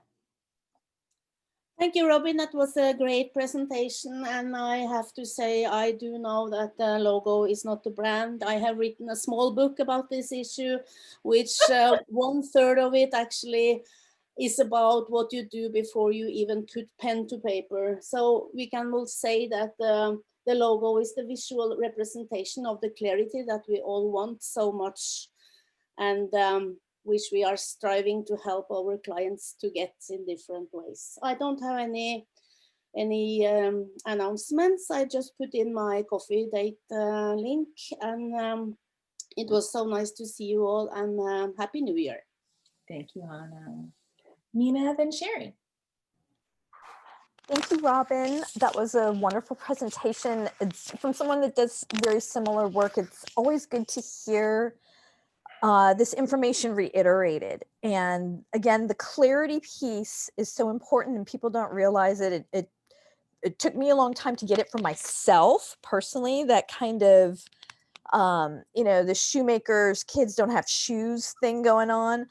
Thank you, Robin. That was a great presentation. And I have to say, I do know that the logo is not the brand. I have written a small book about this issue, which 1/3 of it actually is about what you do before you even put pen to paper. So we can all say that the logo is the visual representation of the clarity that we all want so much, and which we are striving to help our clients to get in different ways. I don't have any announcements. I just put in my coffee date link, and it was so nice to see you all, and Happy New Year. Thank you, Hannah. Mina, then Sherry. Thank you, Robin. That was a wonderful presentation. It's from someone that does very similar work. It's always good to hear this information reiterated. And again, the clarity piece is so important, and people don't realize it. It took me a long time to get it for myself personally, that kind of, the shoemaker's kids don't have shoes thing going on.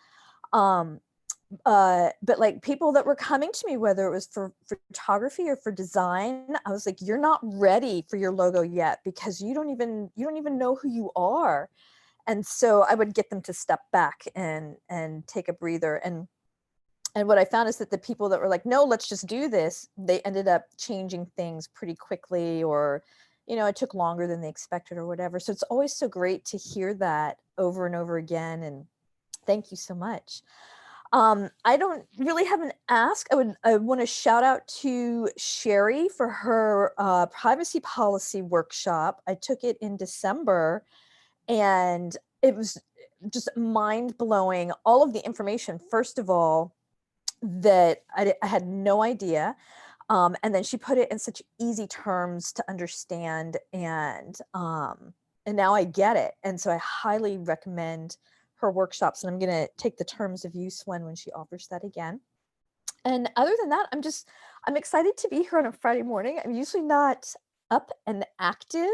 But like people that were coming to me, whether it was for photography or for design, I was like, you're not ready for your logo yet, because you don't even know who you are. And so I would get them to step back and take a breather. And what I found is that the people that were like, no, let's just do this, they ended up changing things pretty quickly, or, it took longer than they expected or whatever. So it's always so great to hear that over and over again. And thank you so much. I don't really have an ask. I want to shout out to Sherry for her privacy policy workshop. I took it in December, and it was just mind-blowing. All of the information, first of all, that I had no idea. And then she put it in such easy terms to understand, and now I get it. And so I highly recommend her workshops, and I'm going to take the terms of use when she offers that again. And other than that, I'm excited to be here on a Friday morning. I'm usually not up and active.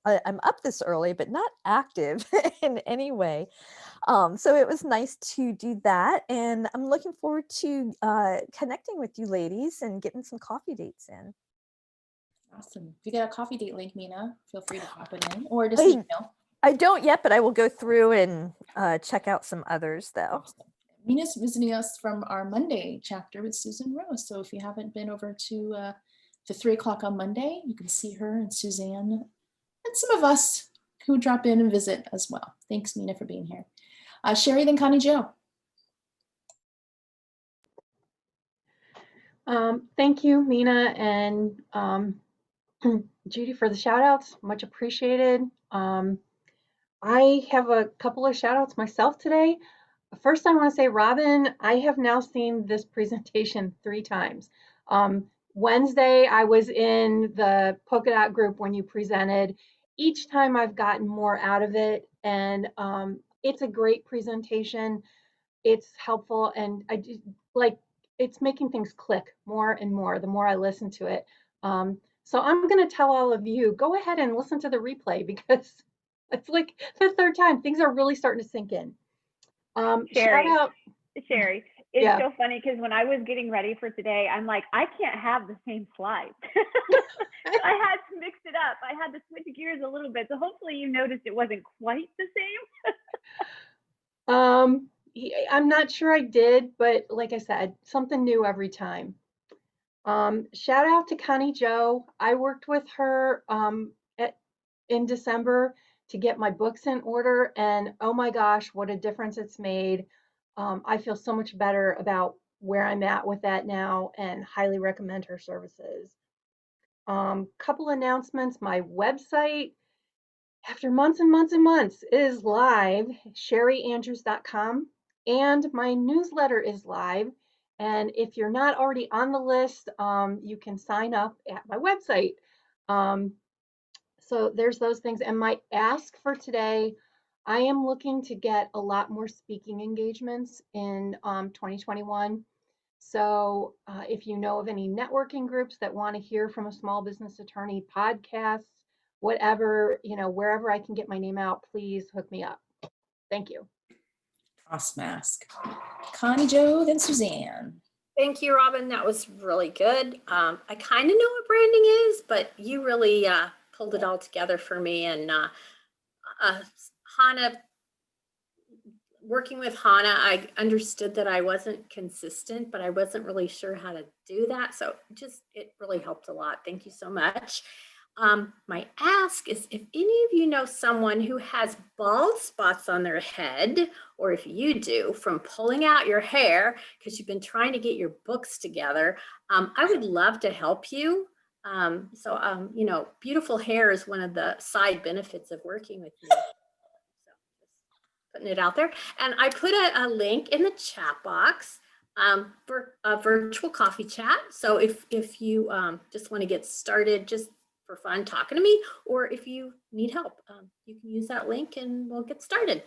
I'm up this early, but not active in any way. So it was nice to do that. And I'm looking forward to connecting with you ladies and getting some coffee dates in. Awesome. If you get a coffee date link, Mina, feel free to pop it in, or just email. I don't yet, but I will go through and check out some others though. Awesome. Mina's visiting us from our Monday chapter with Susan Rose. So if you haven't been over to 3 o'clock on Monday, you can see her and Suzanne and some of us who drop in and visit as well. Thanks, Mina, for being here. Sherry, then Connie Jo. Thank you, Mina and Judy, for the shout outs. Much appreciated. I have a couple of shout outs myself today. First, I want to say, Robyn, I have now seen this presentation 3 times. Wednesday, I was in the polka dot group when you presented. Each time I've gotten more out of it, and it's a great presentation. It's helpful, and I just like it's making things click more and more the more I listen to it. So I'm going to tell all of you, go ahead and listen to the replay because it's like the 3rd time. Things are really starting to sink in. Sherry, shout out. Sherry, it's Yeah. so funny because when I was getting ready for today, I'm like, I can't have the same slides. I had to mix it up. I had to switch gears a little bit. So hopefully you noticed it wasn't quite the same. I'm not sure I did, but like I said, something new every time. Shout out to Connie Jo. I worked with her in December to get my books in order, and oh my gosh, what a difference it's made. I feel so much better about where I'm at with that now and highly recommend her services. Couple announcements. My website, after months and months and months, is live, sherryandrews.com, and my newsletter is live. And if you're not already on the list, you can sign up at my website. So there's those things. And my ask for today, I am looking to get a lot more speaking engagements in 2021. So if you know of any networking groups that want to hear from a small business attorney, podcasts, whatever, wherever I can get my name out, please hook me up. Thank you. Toss mask. Connie Jo, then Suzanne. Thank you, Robyn. That was really good. I kind of know what branding is, but you really pulled it all together for me. And Hannah, working with Hannah, I understood that I wasn't consistent, but I wasn't really sure how to do that. So it really helped a lot. Thank you so much. My ask is if any of you know someone who has bald spots on their head, or if you do, from pulling out your hair because you've been trying to get your books together, I would love to help you. Beautiful hair is one of the side benefits of working with me. So just putting it out there. And I put a link in the chat box for a virtual coffee chat. So if you just want to get started, just for fun talking to me, or if you need help, you can use that link and we'll get started.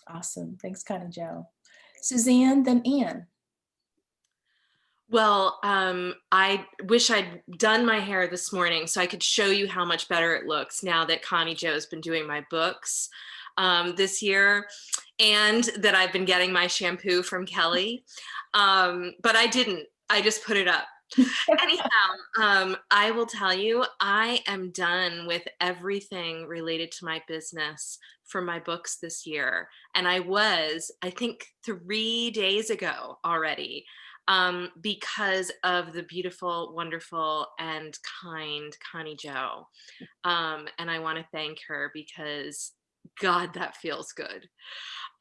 Awesome. Thanks, Connie Jo. Suzanne, then Anne. Well, I wish I'd done my hair this morning so I could show you how much better it looks now that Connie Jo has been doing my books this year, and that I've been getting my shampoo from Kelly. But I didn't. I just put it up. Anyhow, I will tell you, I am done with everything related to my business for my books this year. And I was, I think, 3 days ago already, because of the beautiful, wonderful, and kind Connie Jo. And I want to thank her because, God, that feels good.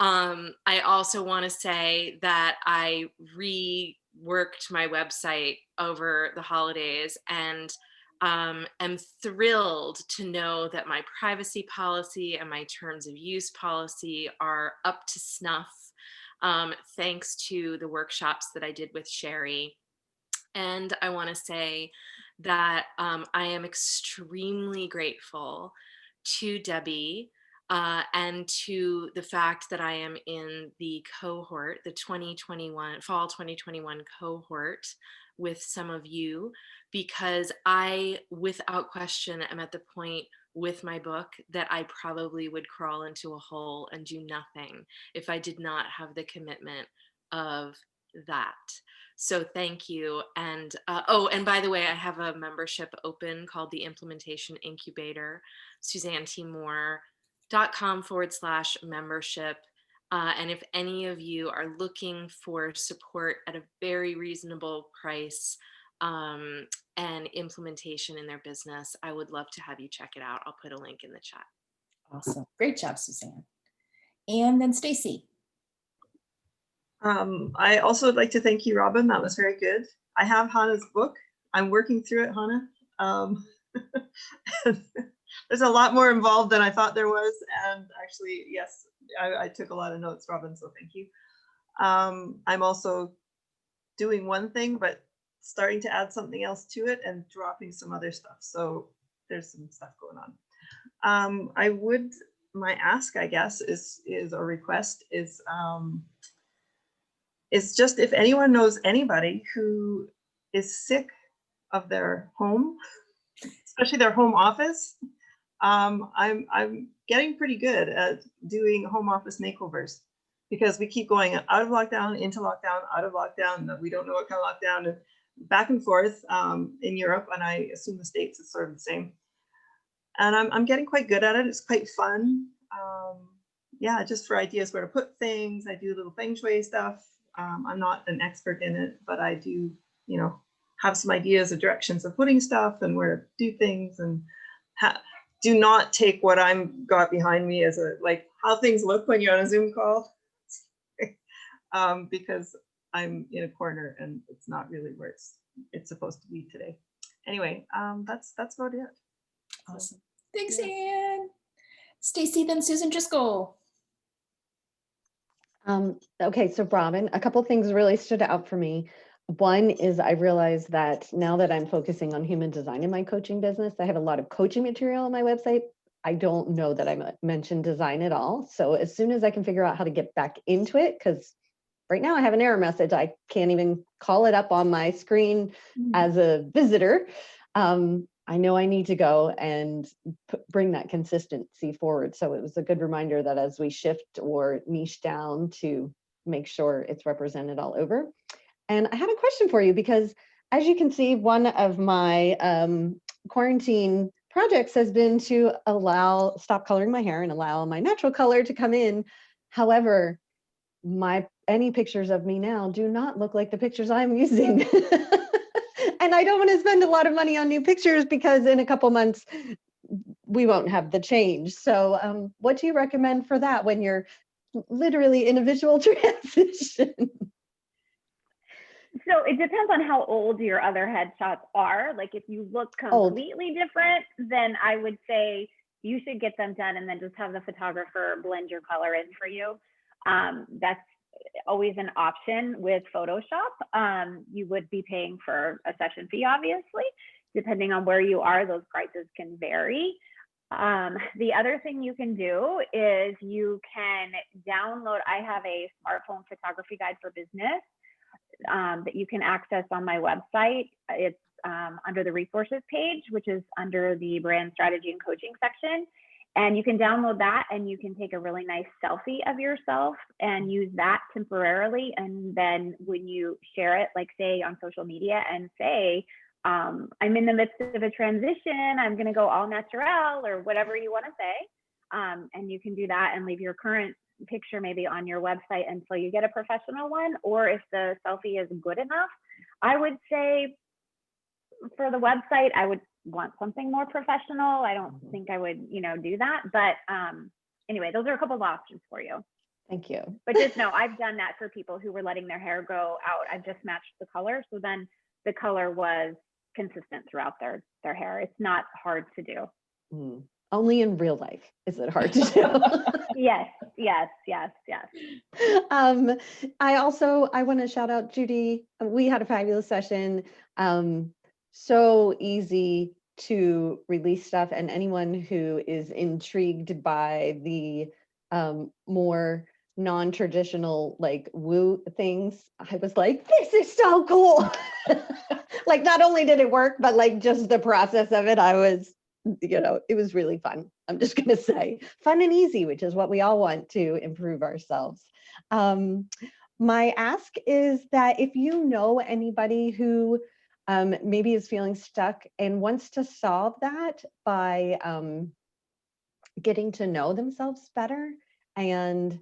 I also want to say that I reworked my website over the holidays and am thrilled to know that my privacy policy and my terms of use policy are up to snuff, thanks to the workshops that I did with Sherry. And I want to say that I am extremely grateful to Debbie and to the fact that I am in the cohort, the fall 2021 cohort with some of you, because I, without question, am at the point with my book that I probably would crawl into a hole and do nothing if I did not have the commitment of that. So thank you. And and by the way, I have a membership open called the Implementation Incubator, SuzanneTmoore.com/membership. And if any of you are looking for support at a very reasonable price and implementation in their business, I would love to have you check it out. I'll put a link in the chat. Awesome. Great job, Suzanne. And then Stacy. I also would like to thank you, Robyn. That was very good. I have Hannah's book. I'm working through it, Hannah. There's a lot more involved than I thought there was. And actually, yes, I took a lot of notes, Robyn, so thank you. I'm also doing one thing, but starting to add something else to it and dropping some other stuff. So there's some stuff going on. My ask, I guess, is a request is just if anyone knows anybody who is sick of their home, especially their home office. I'm getting pretty good at doing home office makeovers because we keep going out of lockdown, into lockdown, out of lockdown. We don't know what kind of lockdown, and back and forth in Europe, and I assume the States is sort of the same. And I'm getting quite good at it. It's quite fun. Yeah, just for ideas where to put things. I do little feng shui stuff. I'm not an expert in it, but I do, have some ideas of directions of putting stuff and where to do things, and do not take what I'm got behind me as like how things look when you're on a Zoom call, because I'm in a corner and it's not really where it's supposed to be today. Anyway, that's about it. Awesome. Thanks, Anne. Stacy, then Susan Driscoll. Okay, so Robyn, a couple things really stood out for me. One is I realized that now that I'm focusing on human design in my coaching business, I have a lot of coaching material on my website. I don't know that I mentioned design at all. So as soon as I can figure out how to get back into it, because right now I have an error message, I can't even call it up on my screen as a visitor. I know I need to go and bring that consistency forward. So it was a good reminder that as we shift or niche down to make sure it's represented all over. And I had a question for you because as you can see, one of my quarantine projects has been to stop coloring my hair and allow my natural color to come in. However, any pictures of me now do not look like the pictures I'm using. And I don't want to spend a lot of money on new pictures because in a couple months, we won't have the change. So what do you recommend for that when you're literally in a visual transition? So it depends on how old your other headshots are. Like if you look completely different, then I would say you should get them done and then just have the photographer blend your color in for you. That's always an option with Photoshop. You would be paying for a session fee, obviously. Depending on where you are, those prices can vary. The other thing you can do is you can download, I have a smartphone photography guide for business that you can access on my website. It's under the resources page, which is under the brand strategy and coaching section. And you can download that and you can take a really nice selfie of yourself and use that temporarily. And then when you share it, like say on social media and say, I'm in the midst of a transition, I'm going to go all natural or whatever you want to say. And you can do that and leave your current picture maybe on your website until you get a professional one. Or if the selfie is good enough, I would say for the website, I would want something more professional. I don't think I would, do that. But anyway, those are a couple of options for you. Thank you. But just know, I've done that for people who were letting their hair grow out. I've just matched the color. So then the color was consistent throughout their hair. It's not hard to do. Only in real life is it hard to do. Yes. I want to shout out Judy. We had a fabulous session. So easy to release stuff, and anyone who is intrigued by the more non-traditional like woo things, I was like, this is so cool. Like not only did it work, but like just the process of it, I was, it was really fun. I'm just going to say fun and easy, which is what we all want to improve ourselves. My ask is that if you know anybody who maybe is feeling stuck and wants to solve that by getting to know themselves better and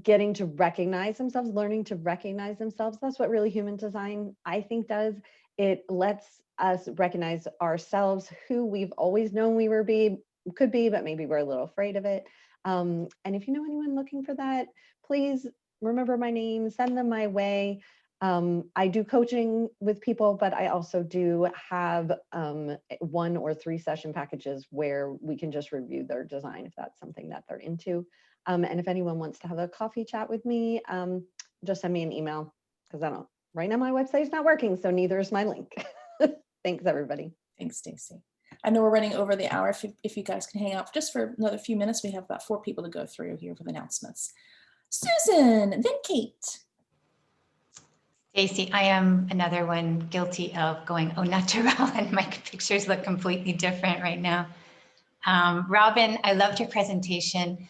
getting to recognize themselves, learning to recognize themselves. That's what really human design, I think, does. It lets us recognize ourselves, who we've always known we could be, but maybe we're a little afraid of it. And if you know anyone looking for that, please remember my name, send them my way. I do coaching with people, but I also do have 1 or 3 session packages where we can just review their design if that's something that they're into. And if anyone wants to have a coffee chat with me, just send me an email, because right now my website's not working, so neither is my link. Thanks, everybody. Thanks, Stacy. I know we're running over the hour. If you guys can hang out just for another few minutes, we have about 4 people to go through here for the announcements. Susan, then Kate. Stacy, I am another one guilty of going au naturel, and my pictures look completely different right now. Robyn, I loved your presentation.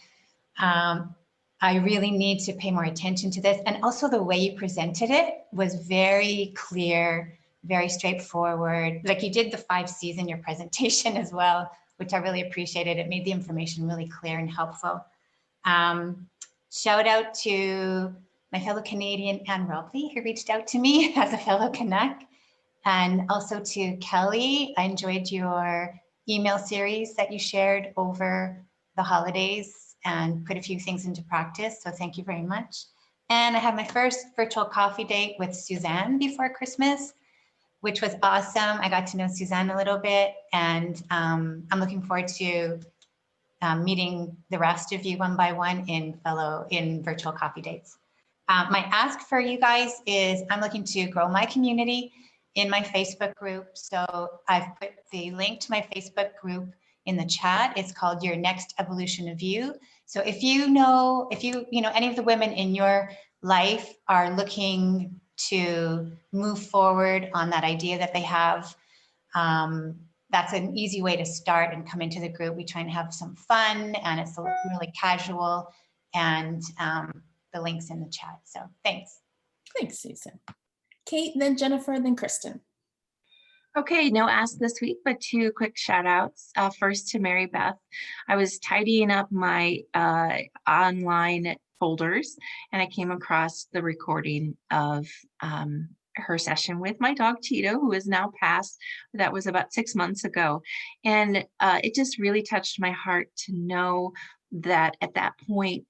I really need to pay more attention to this. And also the way you presented it was very clear, very straightforward. Like you did the 5 C's in your presentation as well, which I really appreciated. It made the information really clear and helpful. Shout out to my fellow Canadian, Anne Robley, who reached out to me as a fellow Canuck. And also to Kelly, I enjoyed your email series that you shared over the holidays and put a few things into practice. So thank you very much. And I had my first virtual coffee date with Suzanne before Christmas, which was awesome. I got to know Suzanne a little bit, and I'm looking forward to meeting the rest of you one by one in virtual coffee dates. My ask for you guys is I'm looking to grow my community in my Facebook group. So I've put the link to my Facebook group in the chat. It's called Your Next Evolution of You. So if you know any of the women in your life are looking to move forward on that idea that they have, that's an easy way to start and come into the group. We try and have some fun, and it's really casual, and the link's in the chat. So thanks. Thanks, Susan. Kate, then Jennifer, then Kristen. Okay, no ask this week, but 2 quick shout outs. First to Mary Beth. I was tidying up my online folders, and I came across the recording of her session with my dog Tito, who is now passed. That was about 6 months ago. And it just really touched my heart to know that at that point,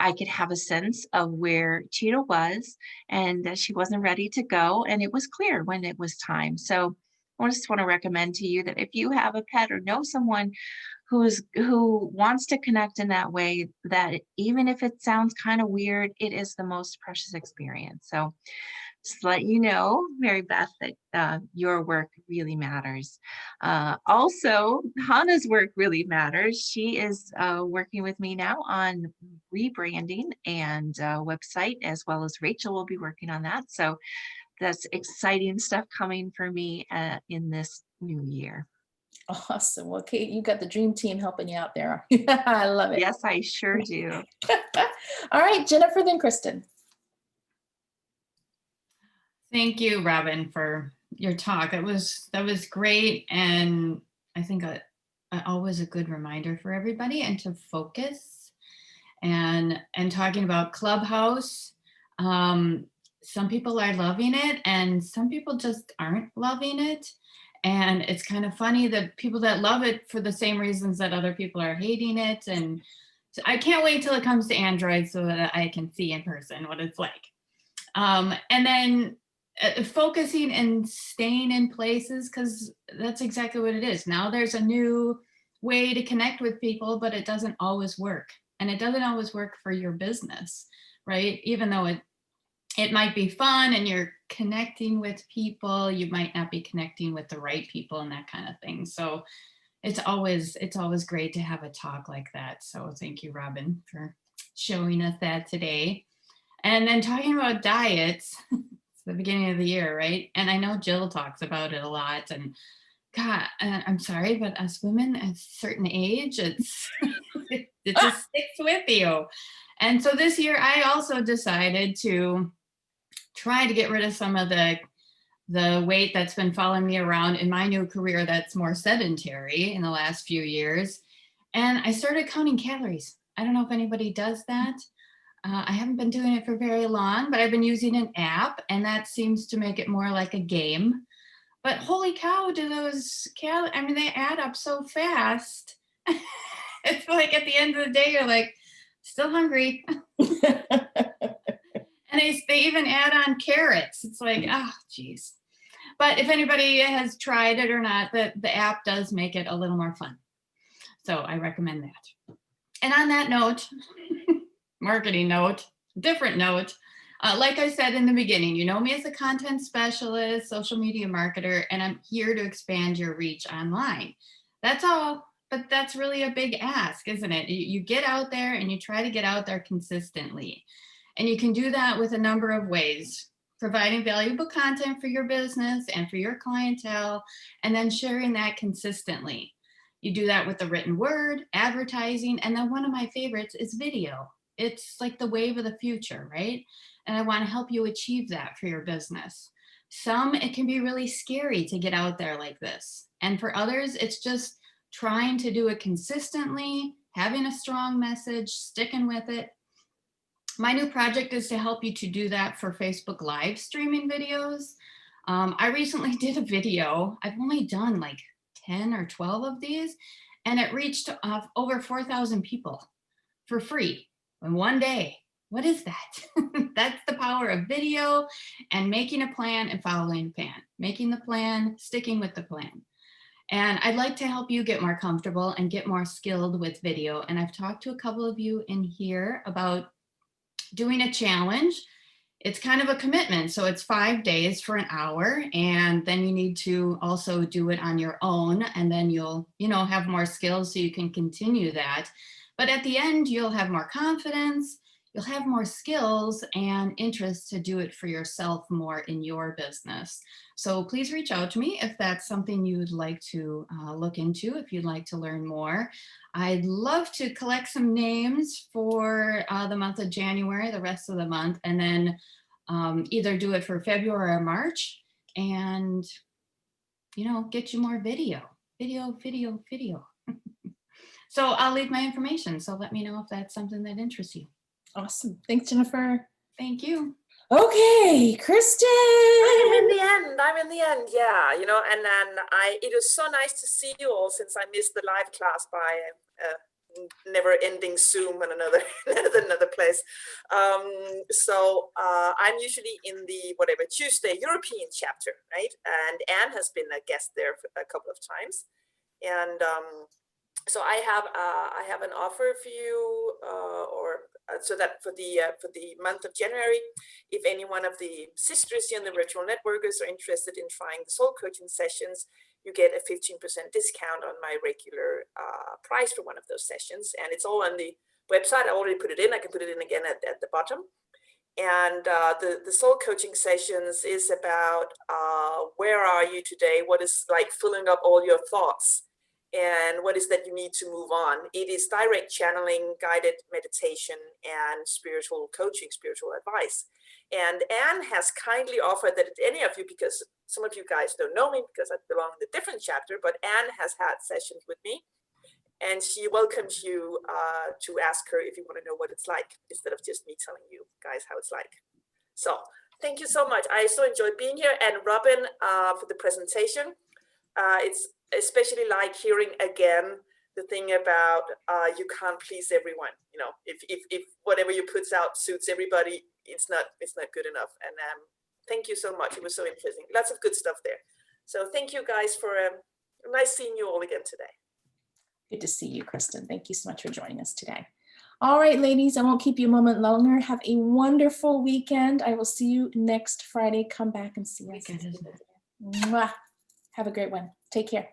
I could have a sense of where Cheetah was and that she wasn't ready to go. And it was clear when it was time. So I just want to recommend to you that if you have a pet or know someone who wants to connect in that way, that even if it sounds kind of weird, it is the most precious experience. So just to let you know, Mary Beth, that your work really matters. Also, Hannah's work really matters. She is working with me now on rebranding and website, as well as Rachel will be working on that. So that's exciting stuff coming for me in this new year. Awesome. Well, Kate, you got the dream team helping you out there. I love it. Yes, I sure do. All right, Jennifer, then Kristen. Thank you, Robyn, for your talk. That was great, and I think always a good reminder for everybody, and to focus. And talking about Clubhouse, some people are loving it, and some people just aren't loving it. And it's kind of funny that people that love it for the same reasons that other people are hating it. And so I can't wait till it comes to Android so that I can see in person what it's like. And then focusing and staying in places, because that's exactly what it is. Now there's a new way to connect with people, but it doesn't always work. And it doesn't always work for your business, right? Even though it might be fun and you're connecting with people, you might not be connecting with the right people and that kind of thing. So it's always great to have a talk like that. So thank you, Robyn, for showing us that today. And then talking about diets, it's the beginning of the year, right? And I know Jill talks about it a lot, and God, I'm sorry, but us women at a certain age, it just sticks with you. And so this year I also decided to try to get rid of some of the weight that's been following me around in my new career that's more sedentary in the last few years. And I started counting calories. I don't know if anybody does that. I haven't been doing it for very long, but I've been using an app, and that seems to make it more like a game. But holy cow, do those calories, I mean, they add up so fast. It's like at the end of the day, you're like, still hungry. And they even add on carrots. It's like, oh, geez. But if anybody has tried it or not, the app does make it a little more fun. So I recommend that. And on that note, marketing note, different note, like I said in the beginning, you know me as a content specialist, social media marketer, and I'm here to expand your reach online. That's all, but that's really a big ask, isn't it? You get out there and you try to get out there consistently. And you can do that with a number of ways: providing valuable content for your business and for your clientele, and then sharing that consistently. You do that with the written word, advertising, and then one of my favorites is video. It's like the wave of the future, right? And I want to help you achieve that for your business. Some, it can be really scary to get out there like this. And for others, it's just trying to do it consistently, having a strong message, sticking with it. My new project is to help you to do that for Facebook live streaming videos. I recently did a video. I've only done like 10 or 12 of these, and it reached over 4,000 people for free in one day. What is that? That's the power of video and making a plan and following the plan. Making the plan, sticking with the plan. And I'd like to help you get more comfortable and get more skilled with video. And I've talked to a couple of you in here about doing a challenge. It's kind of a commitment. So it's 5 days for an hour, and then you need to also do it on your own, and then you'll, have more skills so you can continue that. But at the end, you'll have more confidence, you'll have more skills and interest to do it for yourself more in your business. So please reach out to me if that's something you would like to look into, if you'd like to learn more. I'd love to collect some names for the month of January, the rest of the month, and then either do it for February or March and, get you more video. So I'll leave my information. So let me know if that's something that interests you. Awesome. Thanks, Jennifer. Thank you. Okay, Kristen. I'm in the end. Yeah. And then it was so nice to see you all since I missed the live class by never ending Zoom and another place. So I'm usually in the Tuesday European chapter, right? And Anne has been a guest there a couple of times. And so I have an offer for you, so that for the month of January, if any one of the sisters here in the virtual networkers are interested in trying the soul coaching sessions, you get a 15% discount on my regular price for one of those sessions. And it's all on the website. I already put it in. I can put it in again at the bottom. And the soul coaching sessions is about where are you today? What is like filling up all your thoughts? And what is that you need to move on? It is direct channeling, guided meditation, and spiritual coaching, spiritual advice. And Anne has kindly offered that any of you, because some of you guys don't know me because I belong in a different chapter, but Anne has had sessions with me. And she welcomes you to ask her if you want to know what it's like, instead of just me telling you guys how it's like. So thank you so much. I so enjoyed being here. And Robyn, for the presentation. It's especially like hearing again the thing about you can't please everyone. If whatever you put out suits everybody, it's not good enough. And thank you so much. It was so interesting. Lots of good stuff there. So thank you guys for nice seeing you all again today. Good to see you, Kristen. Thank you so much for joining us today. All right, ladies, I won't keep you a moment longer. Have a wonderful weekend. I will see you next Friday. Come back and see us. Mwah. Have a great one. Take care.